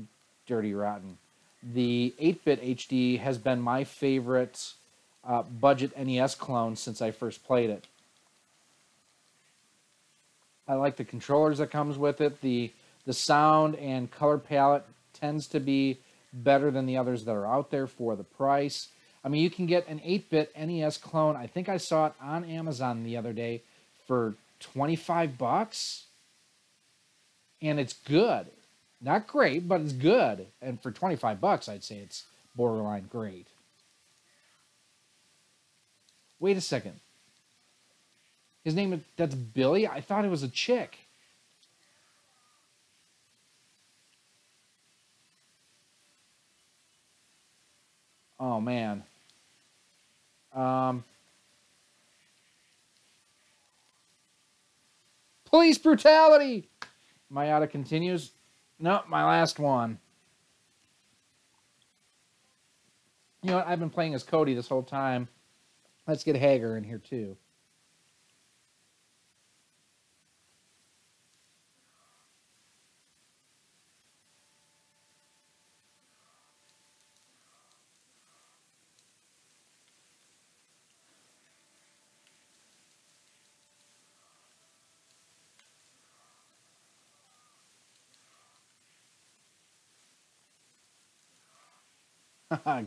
dirty rotten. The 8-bit HD has been my favorite budget NES clone since I first played it. I like the controllers that comes with it. The sound and color palette tends to be better than the others that are out there for the price. I mean, you can get an 8-bit NES clone. I think I saw it on Amazon the other day for $25. And it's good. Not great, but it's good. And for $25, I'd say it's borderline great. Wait a second. His name, that's Billy? I thought it was a chick. Oh, man. Police brutality! Mayada continues. No, my last one. You know what? I've been playing as Cody this whole time. Let's get Hager in here, too.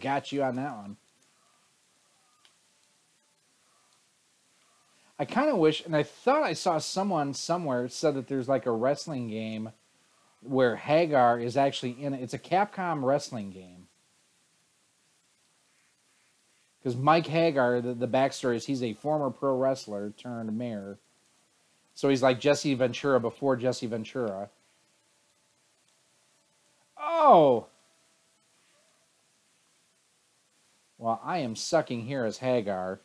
Got you on that one. I kind of wish, and I thought I saw someone somewhere said that there's like a wrestling game where Hagar is actually in it. It's a Capcom wrestling game. Because Mike Hagar, the backstory is he's a former pro wrestler turned mayor. So he's like Jesse Ventura before Jesse Ventura. Oh! Well, I am sucking here as Hagar.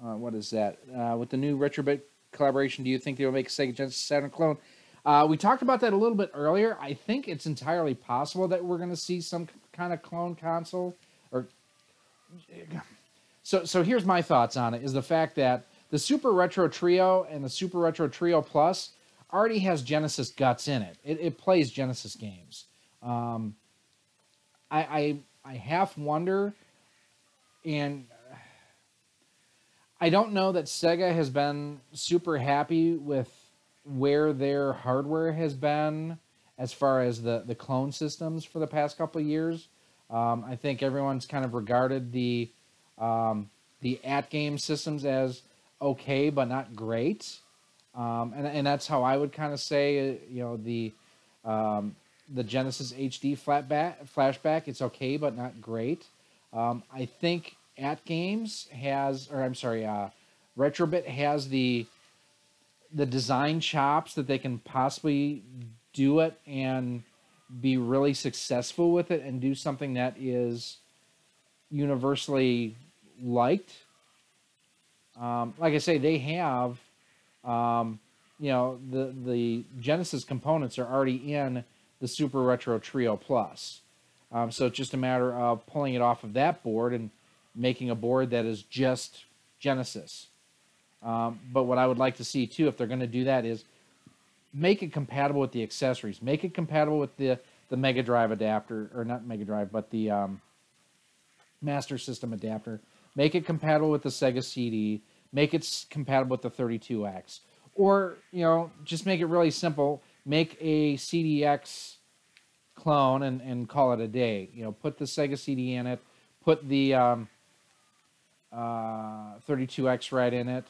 What is that? With the new Retrobit collaboration, do you think they will make a Sega Genesis Saturn clone? We talked about that a little bit earlier. I think it's entirely possible that we're going to see some kind of clone console. So here's my thoughts on it, is the fact that the Super Retro Trio and the Super Retro Trio Plus already has Genesis guts in it. It plays Genesis games. I half wonder, and I don't know that Sega has been super happy with where their hardware has been as far as the clone systems for the past couple of years. I think everyone's kind of regarded the at-game systems as okay, but not great. And that's how I would kind of say, the Genesis HD flashback, it's okay, but not great. I think Retrobit has the design chops that they can possibly do it and be really successful with it and do something that is universally liked. Like I say, they have, the Genesis components are already in the Super Retro Trio Plus. So it's just a matter of pulling it off of that board and making a board that is just Genesis. But what I would like to see, too, if they're going to do that, is make it compatible with the accessories. Make it compatible with the Mega Drive adapter, or not Mega Drive, but the Master System adapter. Make it compatible with the Sega CD. Make it compatible with the 32X. Or, just make it really simple. Make a CDX clone and call it a day. Put the Sega CD in it. Put the 32X right in it.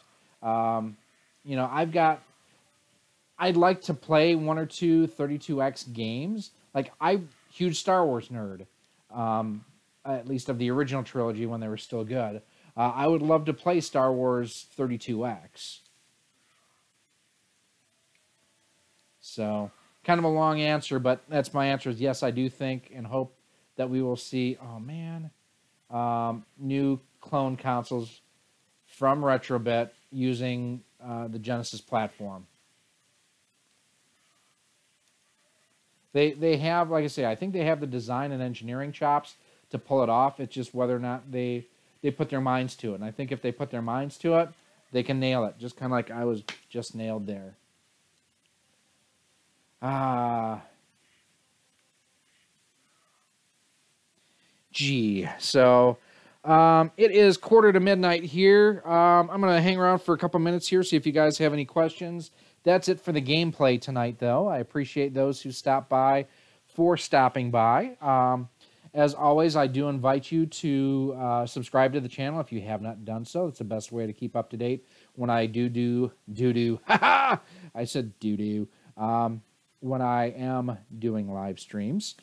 I'd like to play one or two 32X games. Like, I'm a huge Star Wars nerd. At least of the original trilogy when they were still good. I would love to play Star Wars 32X. So, kind of a long answer, but that's my answer. Is yes, I do think and hope that we will see, new clone consoles from Retrobit using the Genesis platform. They have, like I say, I think they have the design and engineering chops to pull it off. It's just whether or not they put their minds to it. And I think if they put their minds to it, they can nail it. Just kind of like I was just nailed there. So it is 12:45 here. I'm going to hang around for a couple minutes here, see if you guys have any questions. That's it for the gameplay tonight, though. I appreciate those who stopped by for stopping by. As always, I do invite you to subscribe to the channel if you have not done so. It's the best way to keep up to date when I do. I said do. When I am doing live streams.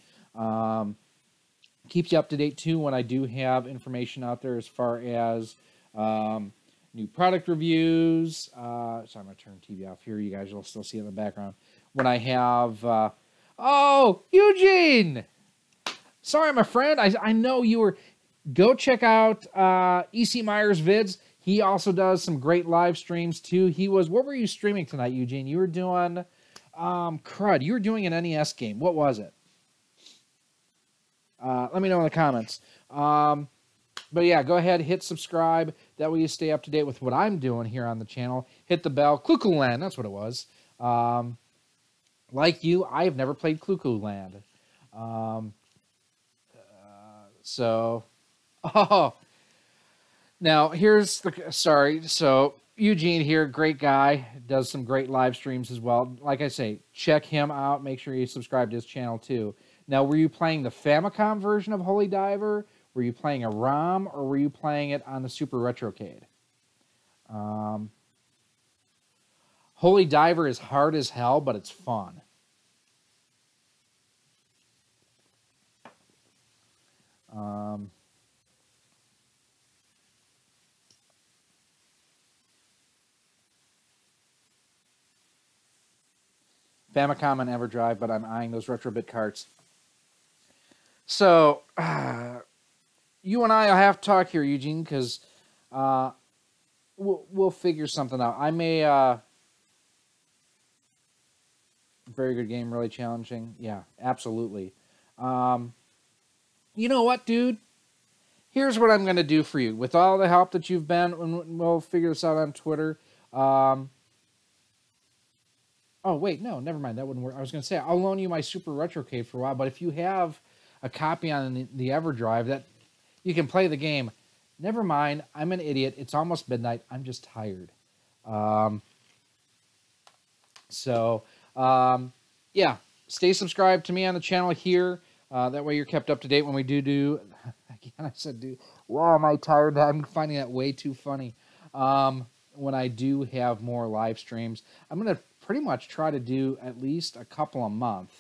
Keeps you up to date, too, when I do have information out there as far as new product reviews. Sorry, I'm going to turn TV off here. You guys will still see it in the background. When I have... oh, Eugene! Sorry, my friend. I know you were... Go check out ecmyersvids. He also does some great live streams, too. What were you streaming tonight, Eugene? You were doing... crud, you were doing an NES game. What was it? Let me know in the comments. But yeah, go ahead, hit subscribe. That way you stay up to date with what I'm doing here on the channel. Hit the bell. Clue Land, that's what it was. Like you, I have never played Clue Land. Now here's the, so Eugene here, great guy, does some great live streams as well. Like I say, check him out. Make sure you subscribe to his channel too. Now, were you playing the Famicom version of Holy Diver? Were you playing a ROM, or were you playing it on the Super Retrocade? Holy Diver is hard as hell, but it's fun. Famicom and EverDrive, but I'm eyeing those Retrobit carts. So, you and I will have to talk here, Eugene, because we'll figure something out. I may... very good game, really challenging. Yeah, absolutely. You know what, dude? Here's what I'm going to do for you. With all the help that you've been, and we'll figure this out on Twitter. Oh, wait, no, never mind. That wouldn't work. I was going to say, I'll loan you my Super Retrocade for a while, but if you have a copy on the EverDrive, that you can play the game. Never mind. I'm an idiot. It's almost midnight. I'm just tired. Yeah, stay subscribed to me on the channel here. That way you're kept up to date when we do... Again, I said, dude, wow, am I tired? I'm finding that way too funny. When I do have more live streams, I'm going to pretty much try to do at least a couple a month.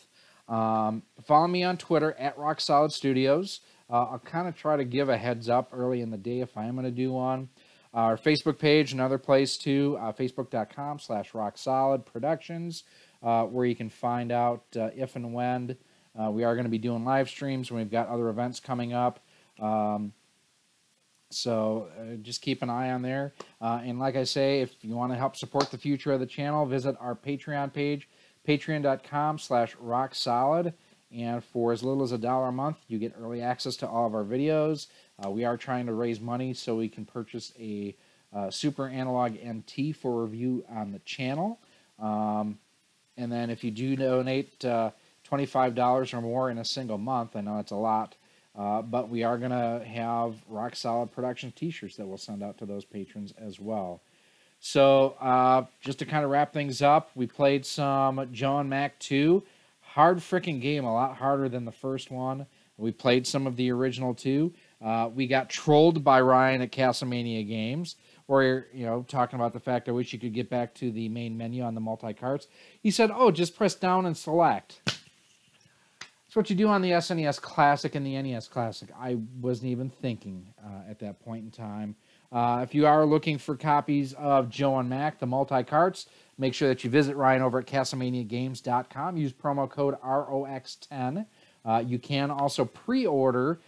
Follow me on Twitter at RoXolid Studios. I'll kind of try to give a heads up early in the day if I am going to do one. Our Facebook page, another place too, facebook.com/RoXolid Productions, where you can find out if and when we are going to be doing live streams, when we've got other events coming up. So just keep an eye on there. And like I say, if you want to help support the future of the channel, visit our Patreon page, patreon.com/RoXolid. And for as little as $1 a month, you get early access to all of our videos. We are trying to raise money so we can purchase a Super Analog MT for review on the channel. And then if you do donate $25 or more in a single month, I know it's a lot, but we are going to have RoXolid Production t-shirts that we'll send out to those patrons as well. So just to kind of wrap things up, we played some Joe and Mac 2. Hard freaking game, a lot harder than the first one. We played some of the original 2. We got trolled by Ryan at Castlemania Games, where, you know, talking about the fact I wish you could get back to the main menu on the multi-carts. He said, oh, just press down and select. That's what you do on the SNES Classic and the NES Classic. I wasn't even thinking at that point in time. If you are looking for copies of Joe and Mac, the multi-carts, make sure that you visit Ryan over at CastlemaniaGames.com. Use promo code ROX10. You can also pre-order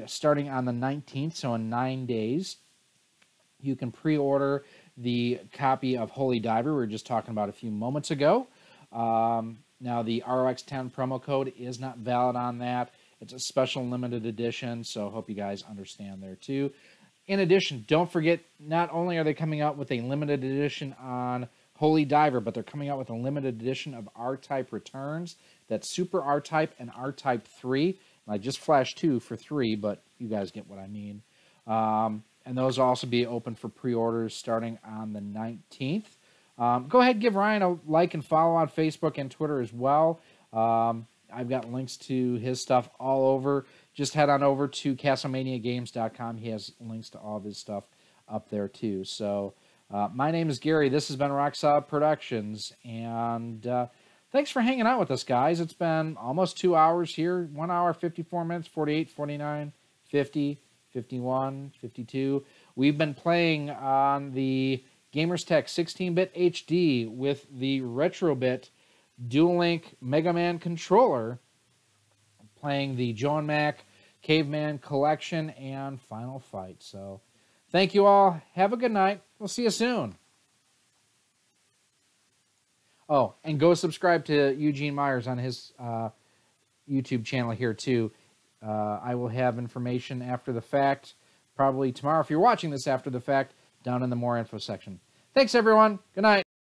starting on the 19th, so in 9 days. You can pre-order the copy of Holy Diver we were just talking about a few moments ago. Now, the ROX10 promo code is not valid on that. It's a special limited edition, so I hope you guys understand there too. In addition, don't forget, not only are they coming out with a limited edition on Holy Diver, but they're coming out with a limited edition of R-Type Returns. That's Super R-Type and R-Type 3. And I just flashed 2 for 3, but you guys get what I mean. And those will also be open for pre-orders starting on the 19th. Go ahead and give Ryan a like and follow on Facebook and Twitter as well. I've got links to his stuff all over. Just head on over to CastlemaniaGames.com. He has links to all of his stuff up there too. So my name is Gary. This has been RoXolid Productions. And thanks for hanging out with us, guys. It's been almost 2 hours here. 1 hour, 54 minutes, 48, 49, 50, 51, 52. We've been playing on the Gamerz Tek 16-bit HD with the Retrobit DualLink Mega Man controller, playing the Joe and Mac Caveman Collection and Final Fight. So thank you all. Have a good night. We'll see you soon. Oh, and go subscribe to Eugene Myers on his YouTube channel here too. I will have information after the fact, probably tomorrow if you're watching this after the fact, down in the more info section. Thanks, everyone. Good night.